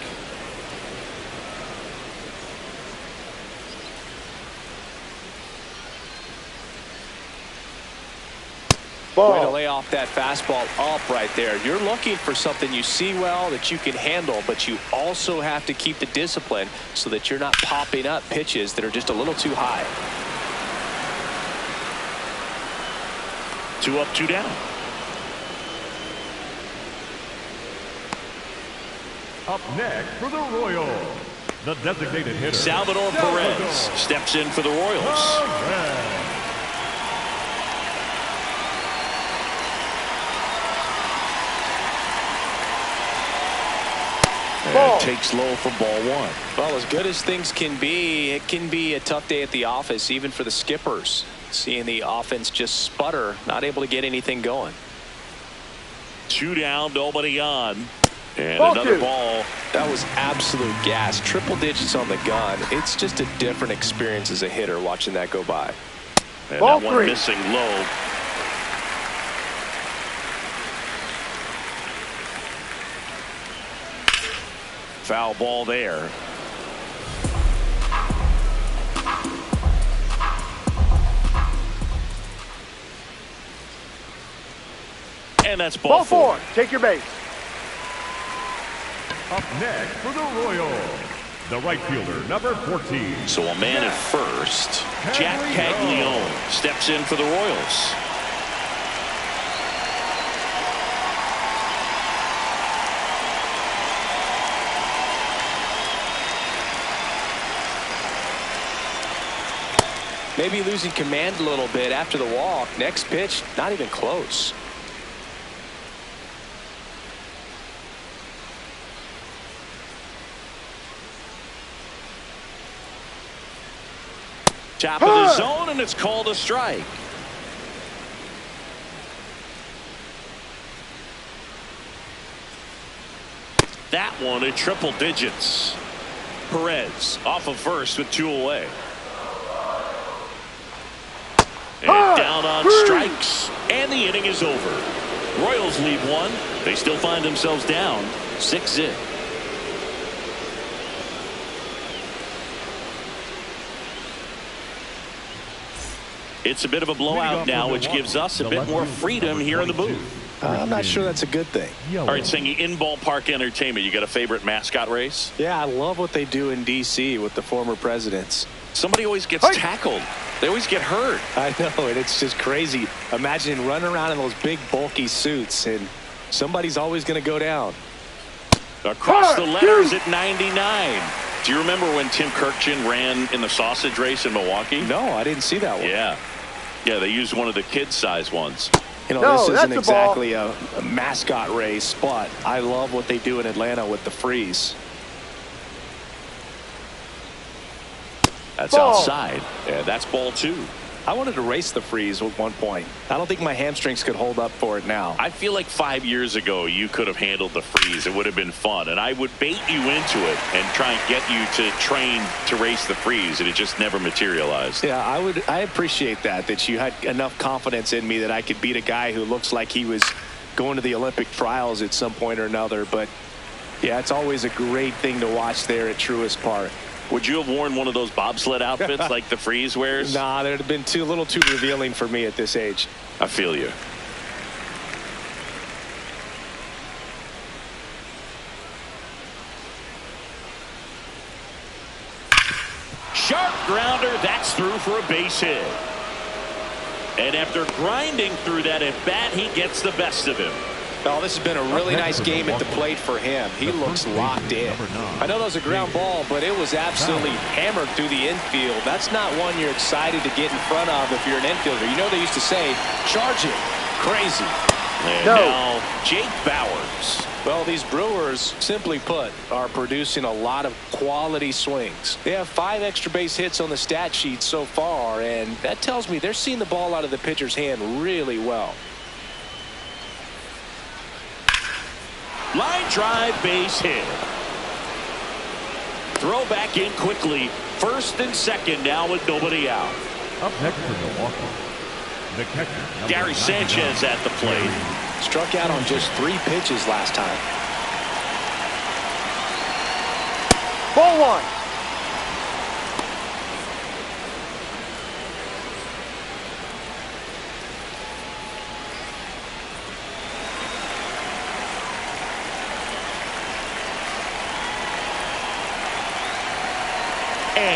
Way to lay off that fastball up right there. You're looking for something you see well that you can handle, but you also have to keep the discipline so that you're not popping up pitches that are just a little too high. 2 up, 2 down. Up next for the Royals, the designated hitter, Salvador Perez steps in for the Royals. And takes low for ball 1. Well, as good as things can be, it can be a tough day at the office, even for the skippers. Seeing the offense just sputter, not able to get anything going. 2 down, nobody on. And Ball another 2. ball. That was absolute gas. Triple digits on the gun. It's just a different experience as a hitter watching that go by. And Ball that one 3. missing low. Foul ball there. And that's ball 4. Take your base. Up next for the Royals, the right fielder, number 14. So a man at first. Jack Caglione steps in for the Royals. Maybe losing command a little bit after the walk. Next pitch, not even close. Top of the zone, and it's called a strike. That one at triple digits. Perez off of first with 2 away. And down on strikes, and the inning is over. Royals lead 1. They still find themselves down 6-0. It's a bit of a blowout now, which gives us a bit more freedom here in the booth. I'm not sure that's a good thing. All right, Singy, in ballpark entertainment, you got a favorite mascot race? Yeah, I love what they do in D.C. with the former presidents. Somebody always gets tackled. They always get hurt. I know, and it's just crazy. Imagine running around in those big, bulky suits, and somebody's always going to go down. Across the letters at 99. Do you remember when Tim Kirkjian ran in the sausage race in Milwaukee? No, I didn't see that one. Yeah. Yeah, they used one of the kid-size ones. You know, No, this isn't that's a exactly a mascot race, but I love what they do in Atlanta with the freeze. That's Ball. outside. Yeah, that's ball 2. I wanted to race the freeze at one point. I don't think my hamstrings could hold up for it now. I feel like 5 years ago you could have handled the freeze. It would have been fun, and I would bait you into it and try and get you to train to race the freeze, and it just never materialized. Yeah, I appreciate that you had enough confidence in me that I could beat a guy who looks like he was going to the Olympic trials at some point or another. But yeah, it's always a great thing to watch there at Truist Park. Would you have worn one of those bobsled outfits like the freeze wears? Nah, that would have been a little too revealing for me at this age. I feel you. Sharp grounder, that's through for a base hit. And after grinding through that at bat, he gets the best of him. Oh, this has been a really nice game at the plate for him. He looks locked in. I know that was a ground ball, but it was absolutely hammered through the infield. That's not one you're excited to get in front of if you're an infielder. You know they used to say, charge it. Crazy. And now Jake Bauers. Well, these Brewers, simply put, are producing a lot of quality swings. They have 5 extra base hits on the stat sheet so far, and that tells me they're seeing the ball out of the pitcher's hand really well. Line drive, base hit. Throw back in quickly. First and second now with nobody out. Up next for Milwaukee, the catcher, Gary Sanchez at the plate. Struck out on just 3 pitches last time. Ball 1.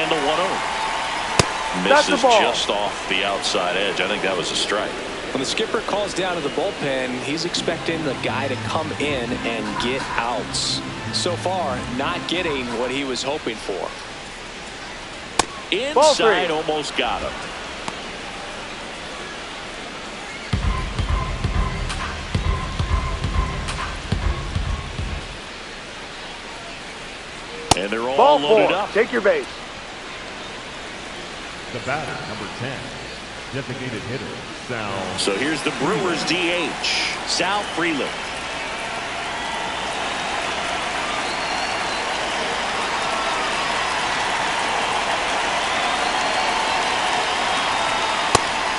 the 1-0. That's the Misses ball. just off the outside edge. I think that was a strike. When the skipper calls down to the bullpen, he's expecting the guy to come in and get outs. So far, not getting what he was hoping for. Inside, almost got him. And they're all Ball loaded 4. up. Take your base. The batter, number 10, designated hitter, Sal. So here's the Brewers DH, Sal Freeland.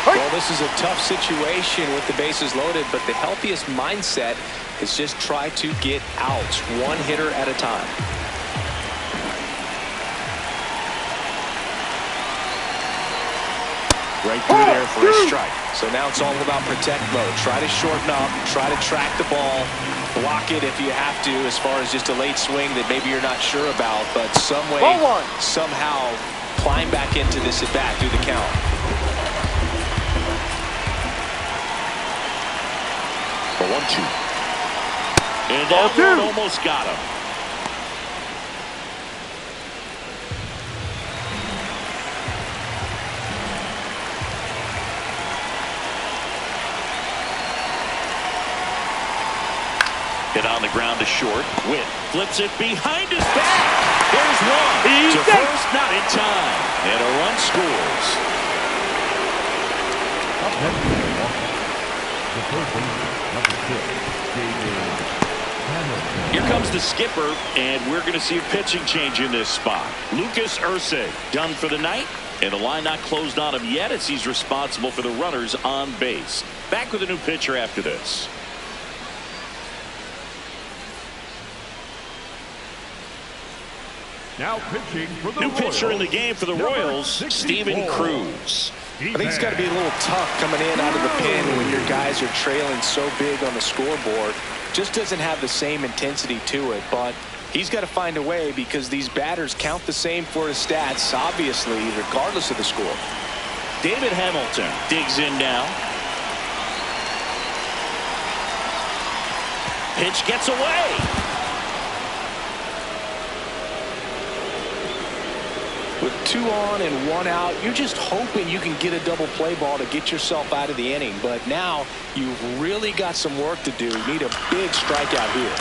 Well, this is a tough situation with the bases loaded, but the healthiest mindset is just try to get outs, one hitter at a time. Right through there for a strike. So now it's all about protect mode. Try to shorten up, try to track the ball, block it if you have to, as far as just a late swing that maybe you're not sure about, but some way, somehow climb back into this at bat through the count. The 1-2. And that one almost got him. Hit on the ground to short. Witt flips it behind his back. There's one. To first, not in time. And a run scores. Up next is Milwaukee. The first baseman, number 6, J.J. Hamilton. Here comes the skipper, and we're going to see a pitching change in this spot. Lucas Ursig done for the night, and the line not closed on him yet as he's responsible for the runners on base. Back with a new pitcher after this. Now pitching for the New Royals. pitcher in the game for the Royals, Steven Cruz. I think it's got to be a little tough coming in out of the pen when your guys are trailing so big on the scoreboard. Just doesn't have the same intensity to it, but he's got to find a way because these batters count the same for his stats, obviously, regardless of the score. David Hamilton digs in now. Pitch gets away. With 2 on and 1 out, you're just hoping you can get a double play ball to get yourself out of the inning. But now you've really got some work to do. You need a big strikeout here.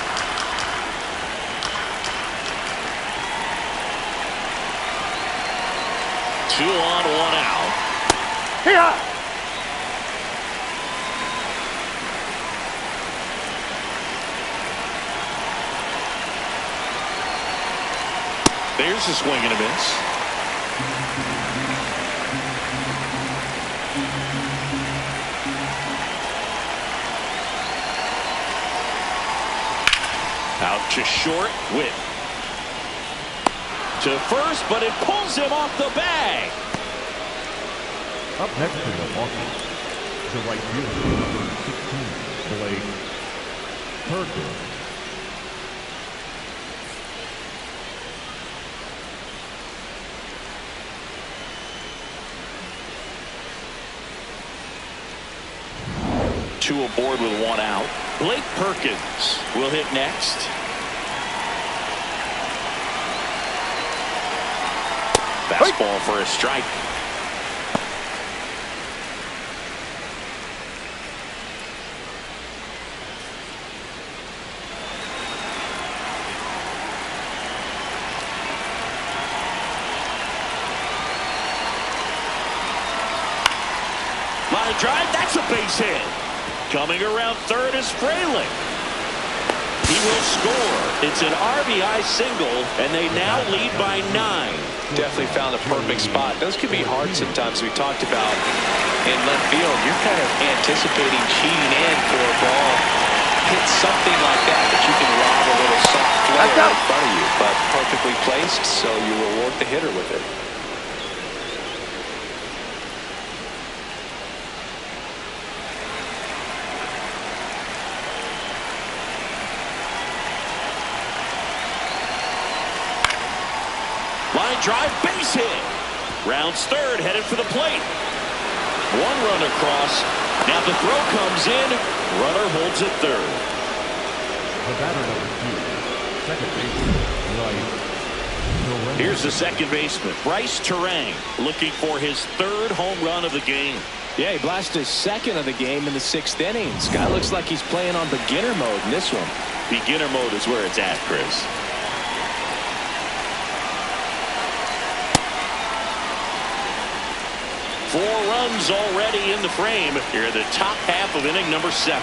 Two on, 1 out. Here. There's a swing and a miss. Out to short, Witt. To first, but it pulls him off the bag. Up next to Milwaukee, the right fielder, number 16, Blake Perkins. Two aboard with 1 out. Blake Perkins will hit next. Fastball for a strike. Line drive, that's a base hit. Coming around third is Fraley. He will score. It's an RBI single, and they now lead by 9. Definitely found a perfect spot. Those can be hard sometimes. We talked about in left field. You're kind of anticipating cheating in for a ball. Hit something like that you can lob a little soft flare right in front of you, but perfectly placed, so you reward the hitter with it. Line line drive base hit. Rounds third, headed for the plate. One run across. Now the throw comes in. Runner holds at third. The batter number 2, second baseman, right. Here's the second baseman, Bryce Terang, looking for his third home run of the game. Yeah, he blasted his second of the game in the 6th inning. This guy looks like he's playing on beginner mode in this one. Beginner mode is where it's at, Chris. Four runs already in the frame here in the top half of inning number 7.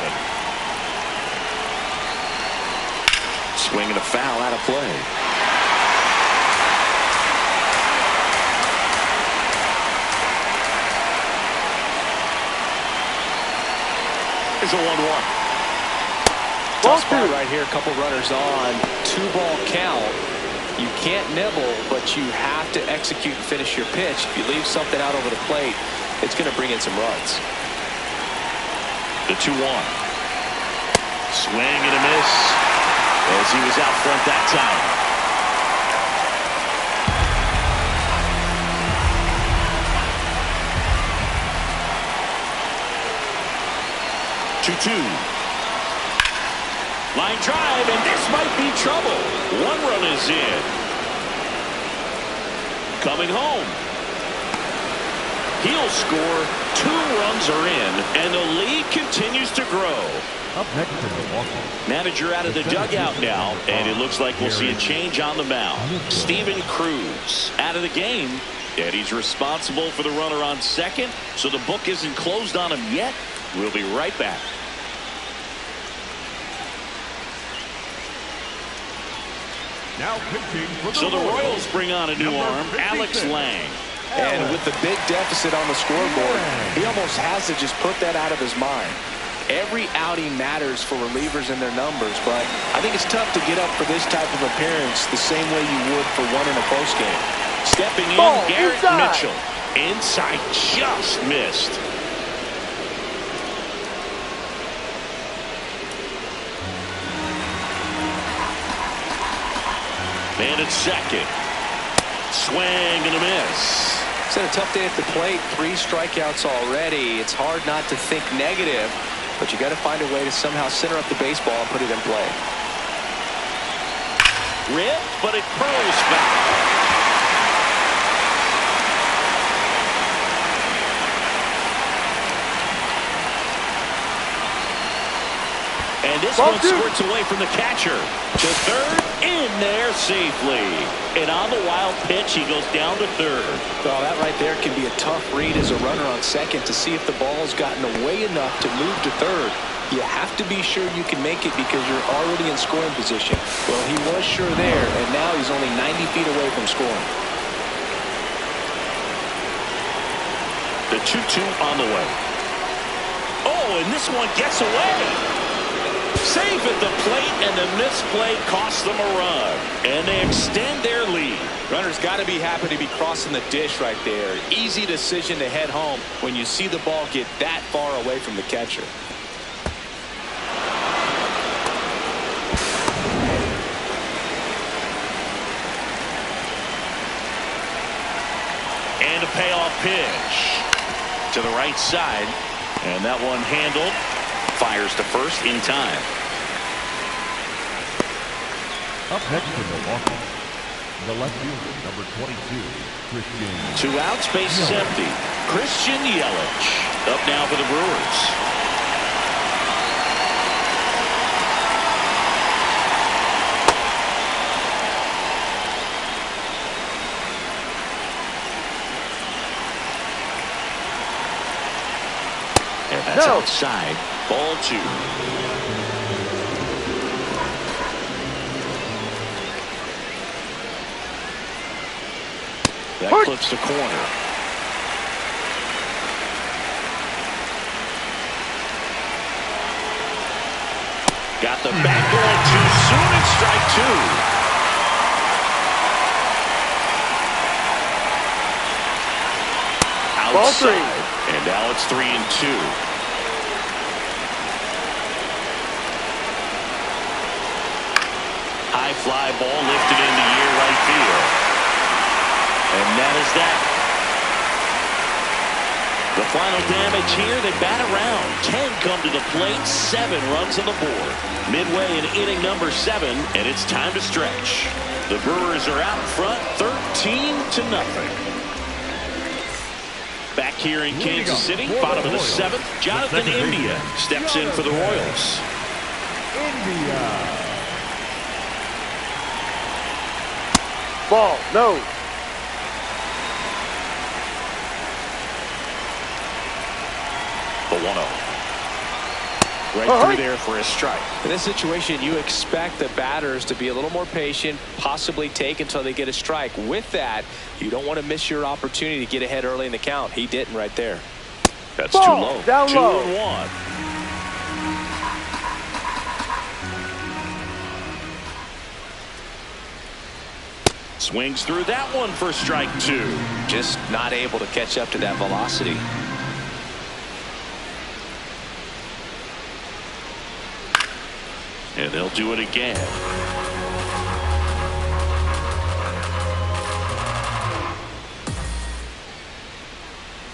Swing and a foul out of play. Here's a 1-1. Tough spot right here. A couple runners on. 2-ball count. You can't nibble, but you have to execute and finish your pitch. If you leave something out over the plate, it's going to bring in some runs. The 2-1. Swing and a miss as he was out front that time. 2-2. Line drive, and this might be trouble. One run is in. Coming home. He'll score. 2 runs are in, and the lead continues to grow. Up next to Milwaukee. Manager out of the dugout now, and it looks like we'll see a change on the mound. Steven Cruz out of the game, and he's responsible for the runner on second, so the book isn't closed on him yet. We'll be right back. Now pitching for So the Royals bring on a new arm, Alex Lang. And with the big deficit on the scoreboard, he almost has to just put that out of his mind. Every outing matters for relievers and their numbers, but I think it's tough to get up for this type of appearance the same way you would for one in a close game. Stepping in, Garrett Mitchell. Inside, just missed. And at second. Swing and a miss. It's been a tough day at the plate. 3 strikeouts already. It's hard not to think negative, but you got to find a way to somehow center up the baseball and put it in play. Ripped, but it curls back. And this one squirts away from the catcher. To third, in there safely. And on the wild pitch, he goes down to third. Well, that right there can be a tough read as a runner on second to see if the ball's gotten away enough to move to third. You have to be sure you can make it because you're already in scoring position. Well, he was sure there, and now he's only 90 feet away from scoring. The 2-2 on the way. Oh, and this one gets away. Safe at the plate, and the misplay costs them a run. And they extend their lead. Runner's got to be happy to be crossing the dish right there. Easy decision to head home when you see the ball get that far away from the catcher. And a payoff pitch to the right side. And that one handled. Fires to first in time. Up next to Milwaukee, the left fielder, number 22, Christian. 2 outs, base is empty. Christian Yelich up now for the Brewers. And that's outside. Ball 2. That clips the corner. Got the bat going too soon. It's strike 2. Outside. And now it's 3-2. High fly ball lifted into right field. And that is that. The final damage here, they bat around. 10 come to the plate, 7 runs on the board. Midway in inning number 7, and it's time to stretch. The Brewers are out in front, 13-0. Back here in Kansas City, bottom of the 7th, Jonathan India steps in for the Royals. India. Ball, no. The 1-0. Right through there for a strike. In this situation, you expect the batters to be a little more patient, possibly take until they get a strike. With that, you don't want to miss your opportunity to get ahead early in the count. He didn't right there. That's Ball, too low. down 2-1. Swings through that one for strike 2. Just not able to catch up to that velocity. And they'll do it again.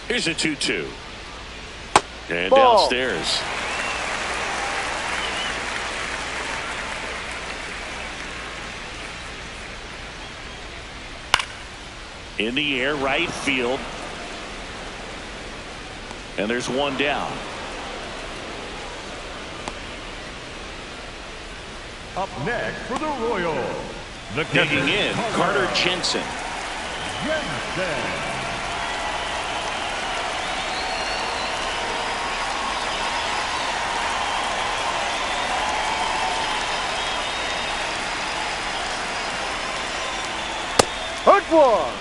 Here's a 2-2. And Ball. downstairs. In the air, right field. And there's one down. Up next for the Royals, the Digging in, Carter Jensen. Jensen. Hook one.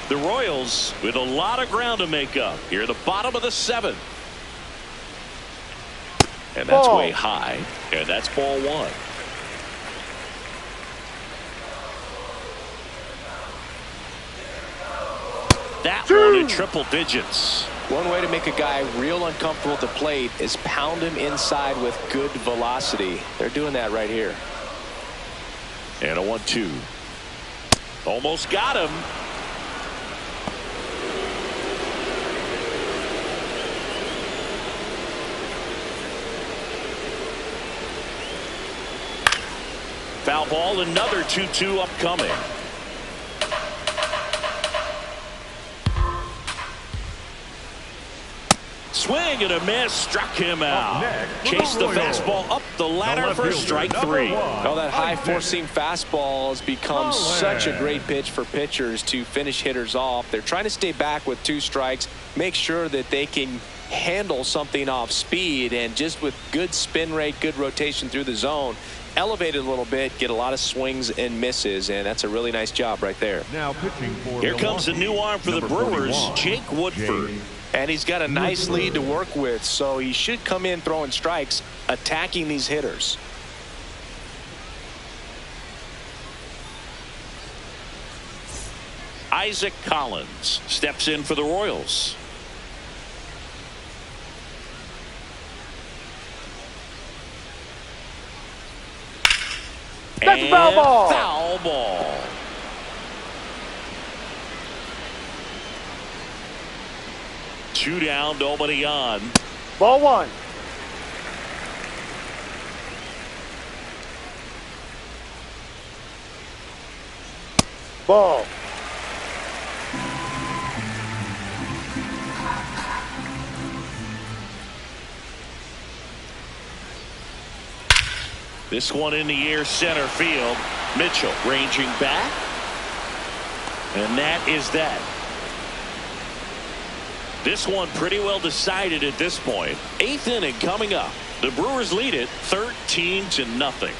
The Royals with a lot of ground to make up here at the bottom of the 7th. And that's Ball. way high. And that's ball 1. That one in triple digits. One way to make a guy real uncomfortable at the plate is pound him inside with good velocity. They're doing that right here. And a 1-2. Almost got him. Foul ball, another 2-2 upcoming. Swing and a miss, struck him out. Chased the fastball up the ladder for strike 3. Oh, that high four-seam fastball has become such a great pitch for pitchers to finish hitters off. They're trying to stay back with 2 strikes, make sure that they can handle something off speed, and just with good spin rate, good rotation through the zone, elevate it a little bit, get a lot of swings and misses, and that's a really nice job right there. Now pitching for Here comes the new arm for the Brewers, 41, Jake Woodford. And he's got a nice lead to work with, so he should come in throwing strikes, attacking these hitters. Isaac Collins steps in for the Royals. That's a foul ball. Foul ball. Two down, nobody on. Ball 1. Ball. This one in the air, center field. Mitchell ranging back. And that is that. This one pretty well decided at this point. 8th inning coming up. The Brewers lead it 13-0.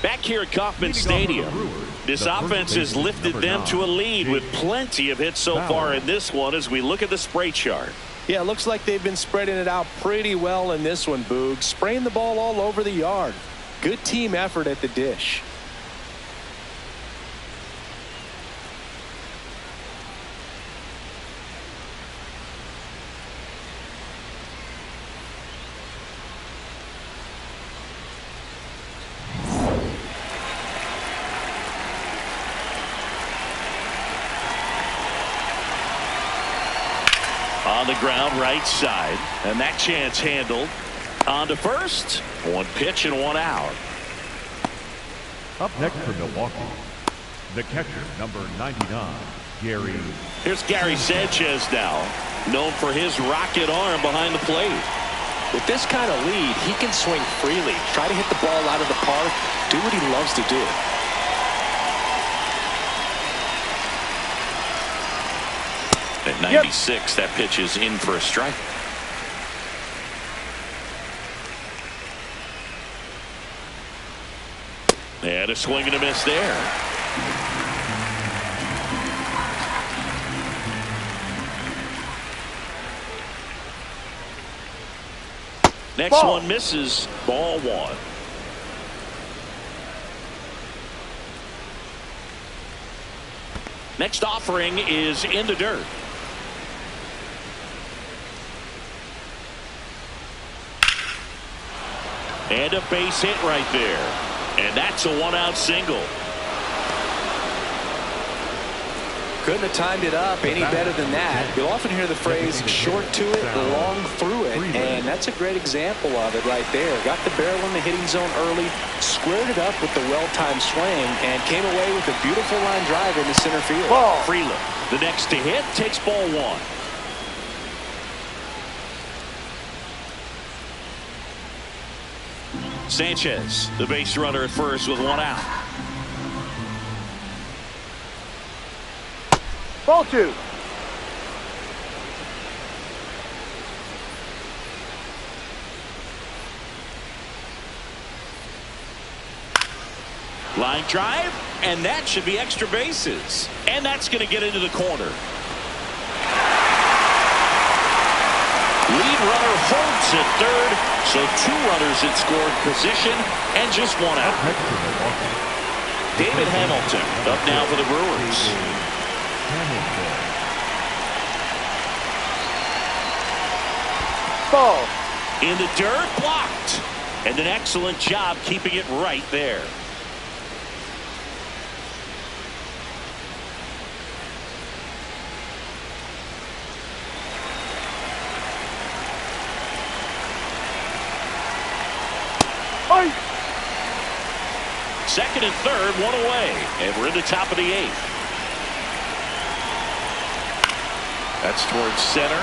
Back here at Kauffman Stadium, this offense has lifted them to a lead with plenty of hits so far in this one as we look at the spray chart. Yeah, it looks like they've been spreading it out pretty well in this one, Boog. Spraying the ball all over the yard. Good team effort at the dish. On the ground, right side. And that chance handled. On to first. One pitch and one out. Up next for Milwaukee, the catcher, number 99, Gary. Here's Gary Sanchez now, known for his rocket arm behind the plate. With this kind of lead, he can swing freely, try to hit the ball out of the park, do what he loves to do. At 96, that pitch is in for a strike. And a swing and a miss there. Next Ball. one misses. Ball one. Next offering is in the dirt. And a base hit right there. And that's a one-out single. Couldn't have timed it up any better than that. You'll often hear the phrase short to it, long through it, and that's a great example of it right there. Got the barrel in the hitting zone early, squared it up with the well-timed swing, and came away with a beautiful line drive into center field. Ball. Freeland, the next to hit, takes ball one. Sanchez, the base runner at first with one out. Ball two. Line drive, and that should be extra bases. And that's going to get into the corner. Lead runner holds at third, so two runners in scoring position and just one out. David Hamilton up now for the Brewers. Ball. In the dirt, blocked. And an excellent job keeping it right there. Second and third, one away. And we're in the top of the eighth. That's towards center.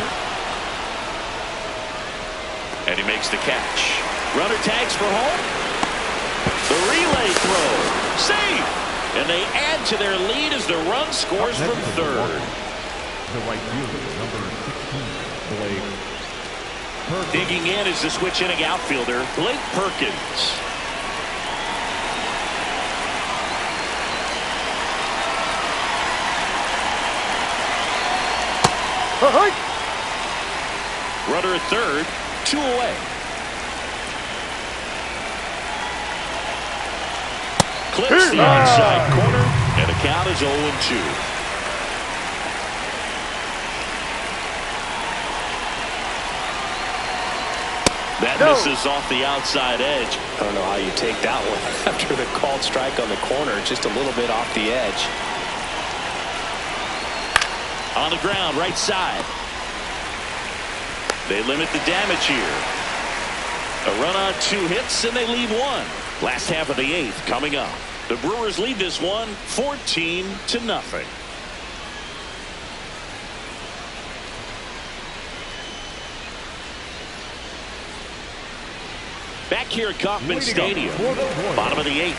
And he makes the catch. Runner tags for home. The relay throw. Save! And they add to their lead as the run scores from third. The right fielder, number 16, Blake. Digging in is the switch inning outfielder, Blake Perkins. Runner at third, two away. Clips the outside corner, and the count is 0-2. That misses off the outside edge. I don't know how you take that one after the called strike on the corner, just a little bit off the edge. On the ground, right side. They limit the damage here. A run on two hits, and they leave one. Last half of the eighth coming up. The Brewers lead this one 14-0. Back here at Kauffman Stadium, bottom of the eighth,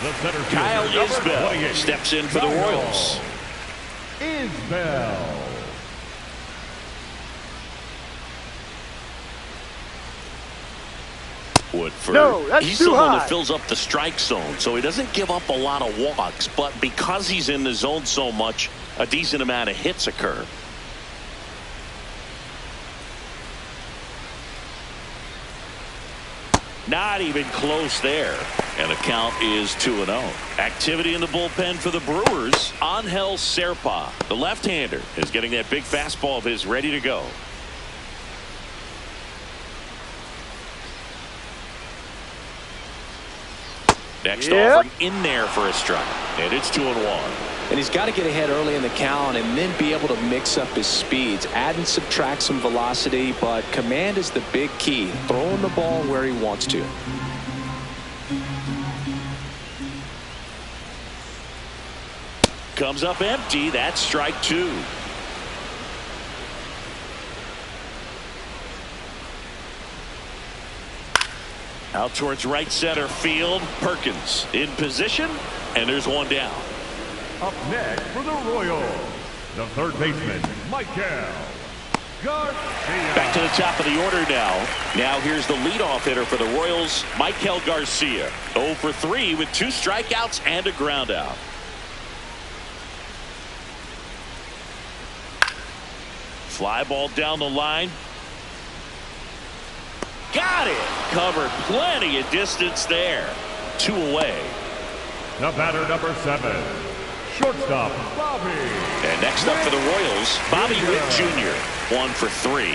Kyle Isbell steps in for the Royals. Isbell. Woodford. No, that's he's too someone high. that fills up the strike zone, so he doesn't give up a lot of walks, but because he's in the zone so much, a decent amount of hits occur. Not even close there. And the count is 2-0. Activity in the bullpen for the Brewers. Angel Serpa, the left-hander, is getting that big fastball of his ready to go. Next offering in there for a strike. And it's 2-1. And he's got to get ahead early in the count and then be able to mix up his speeds. Add and subtract some velocity, but command is the big key. Throwing the ball where he wants to. Comes up empty. That's strike 2. Out towards right center field. Perkins in position, and there's one down. Up next for the Royals, the third baseman, Michael Garcia. Back to the top of the order now. Now here's the leadoff hitter for the Royals, Michael Garcia. 0 for 3 with 2 strikeouts and a ground out. Fly ball down the line. Got it. Covered plenty of distance there. 2 away. The batter, number 7, shortstop, Bobby. And next up for the Royals, Bobby Witt Jr. 1 for 3.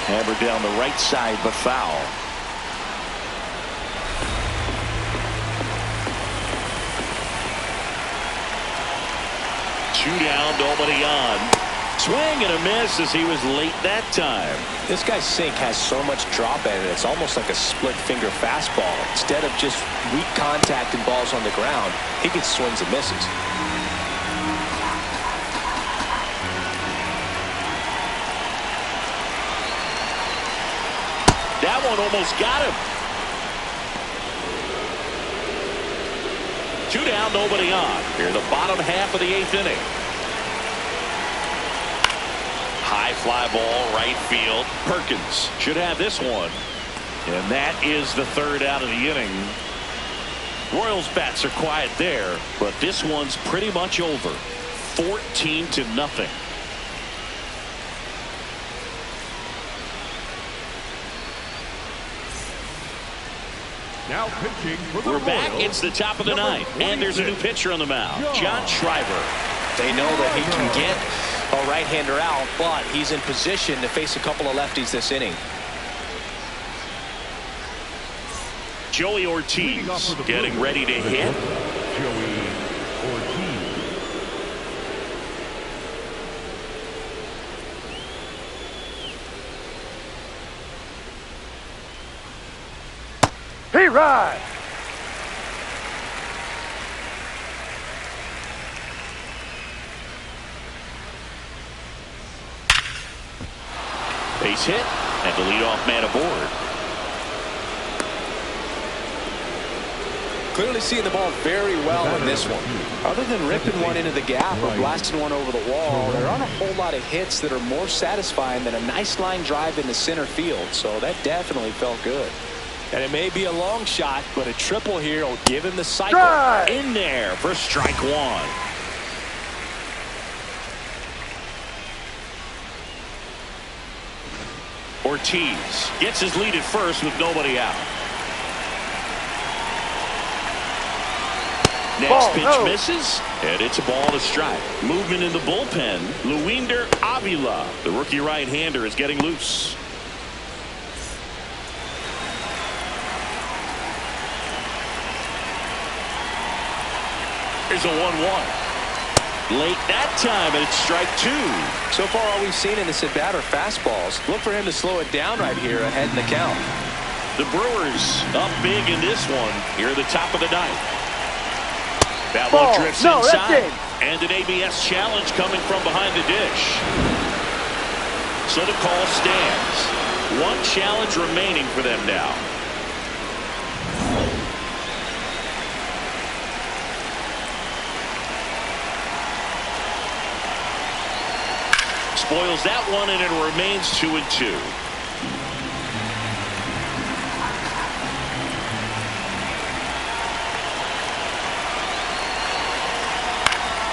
Hammered down the right side, but foul. Two down, nobody on. Swing and a miss as he was late that time. This guy's sink has so much drop in it. It's almost like a split finger fastball. Instead of just weak contact and balls on the ground, he gets swings and misses. That one almost got him. 2 down, nobody on. Here in the bottom half of the 8th inning. High fly ball, right field. Perkins should have this one. And that is the 3rd out of the inning. Royals bats are quiet there, but this one's pretty much over. 14-0. Now pitching for the We're back. Royals, It's the top of the 9th, and there's a new pitcher on the mound, John Schreiber. They know that he can get a right-hander out, but he's in position to face a couple of lefties this inning. Joey Ortiz getting ready to hit. Joey Ortiz. He rides. Base hit, and the leadoff man aboard. Clearly seeing the ball very well in this one. Other than ripping one into the gap or blasting one over the wall, there aren't a whole lot of hits that are more satisfying than a nice line drive into center field. So that definitely felt good. And it may be a long shot, but a triple here will give him the cycle. Strike. In there for strike 1. Ortiz gets his lead at first with nobody out. Next pitch misses, and it's a ball to strike. Movement in the bullpen. Luinder Avila, the rookie right-hander, is getting loose. Here's a 1-1. Late that time, and it's strike 2. So far, all we've seen in this at-bat are fastballs. Look for him to slow it down right here ahead in the count. The Brewers up big in this one here at the top of the 9th. That one drifts inside, and an ABS challenge coming from behind the dish. So the call stands. 1 challenge remaining for them now. Spoils that one, and it remains 2-2.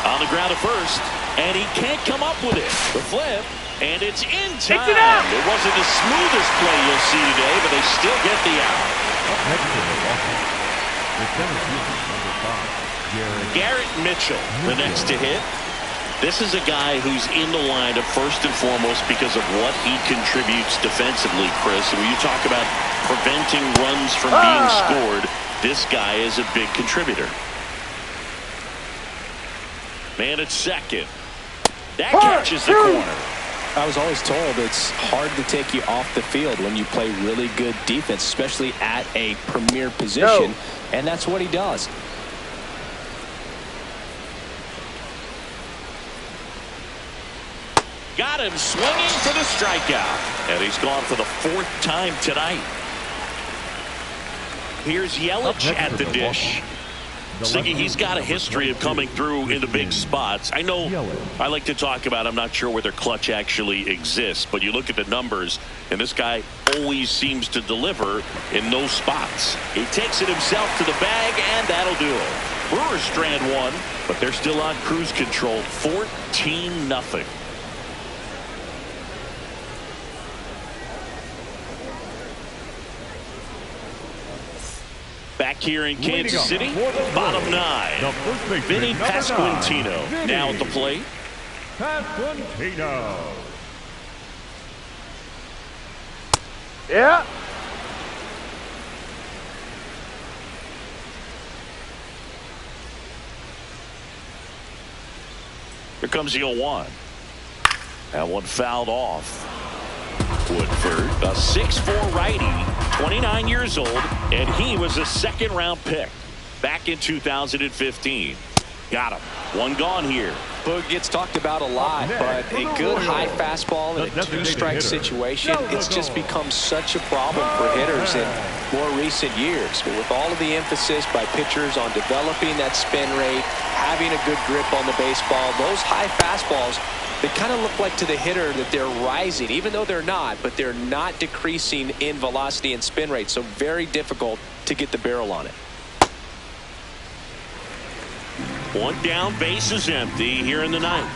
On the ground at first, and he can't come up with it. The flip, and it's in time. It wasn't the smoothest play you'll see today, but they still get the out. Up next to Milwaukee, the center fielder, number 5, Garrett Mitchell, the next to hit. This is a guy who's in the lineup first and foremost because of what he contributes defensively, Chris. When you talk about preventing runs from being scored, this guy is a big contributor. Man at second. That catches the corner. I was always told it's hard to take you off the field when you play really good defense, especially at a premier position, and that's what he does. Got him swinging for the strikeout. And he's gone for the 4th time tonight. Here's Yelich at the dish. Stinky, he's got a history of coming through in the big spots. I know I like to talk about, I'm not sure whether clutch actually exists, but you look at the numbers, and this guy always seems to deliver in those spots. He takes it himself to the bag, and that'll do it. Brewers strand one, but they're still on cruise control, 14-0. Back here in Kansas City, bottom 9. Vinny Pasquantino now at the plate. Pasquantino. Yeah. Here comes the 0-1. That one fouled off. Woodford, a 6'4" righty, 29 years old, and he was a 2nd-round pick back in 2015. Got him. One gone here. Boog gets talked about a lot, but a good high fastball in a 2-strike situation, it's just become such a problem for hitters in more recent years. But with all of the emphasis by pitchers on developing that spin rate, having a good grip on the baseball, those high fastballs, they kind of look like to the hitter that they're rising, even though they're not, but they're not decreasing in velocity and spin rate. So very difficult to get the barrel on it. One down, base is empty here in the 9th.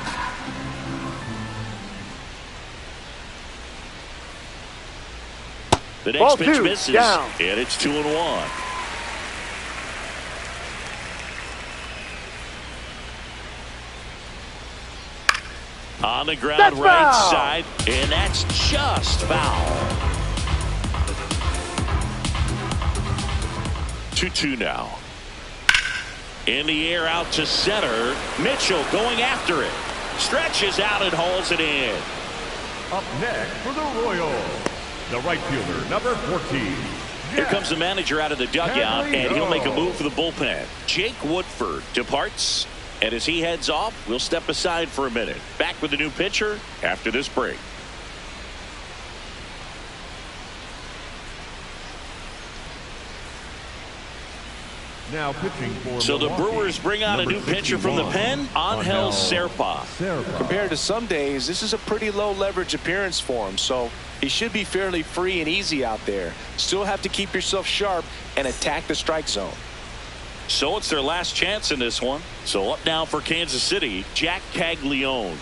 The next Ball pitch 2, misses, down. and it's 2-1. On the ground, that's right foul. side, and that's just foul. 2-2 now. In the air out to center. Mitchell going after it. Stretches out and hauls it in. Up next for the Royals, the right fielder, number 14. Here comes the manager out of the dugout, and he'll make a move for the bullpen. Jake Woodford departs, and as he heads off, we'll step aside for a minute. Back with the new pitcher after this break. Now pitching for So the Milwaukee, Brewers bring out a new pitcher from the pen, Angel Serpa. Compared to some days, this is a pretty low leverage appearance for him, so he should be fairly free and easy out there. Still have to keep yourself sharp and attack the strike zone. So it's their last chance in this one. So up now for Kansas City, Jack Caglione.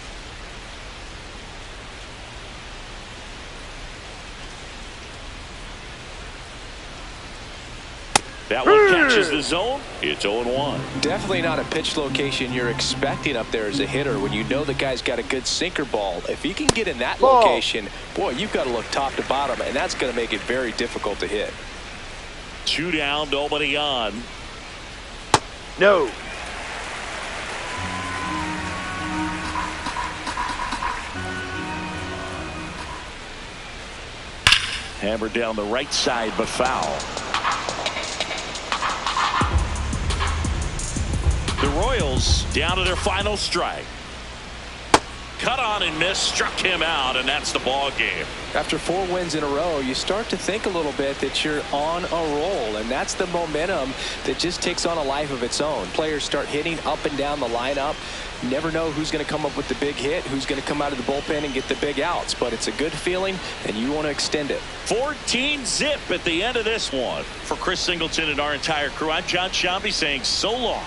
That one catches the zone. It's 0-1. Definitely not a pitch location you're expecting up there as a hitter when you know the guy's got a good sinker ball. If he can get in that location, boy, you've got to look top to bottom, and that's going to make it very difficult to hit. 2 down, nobody on. No. Hammered down the right side, but foul. The Royals down to their final strike. Cut on and miss, struck him out, and that's the ball game. After 4 wins in a row, you start to think a little bit that you're on a roll, and that's the momentum that just takes on a life of its own. Players start hitting up and down the lineup. You never know who's going to come up with the big hit, who's going to come out of the bullpen and get the big outs, but it's a good feeling, and you want to extend it. 14-zip at the end of this one. For Chris Singleton and our entire crew, I'm John Shambi saying so long.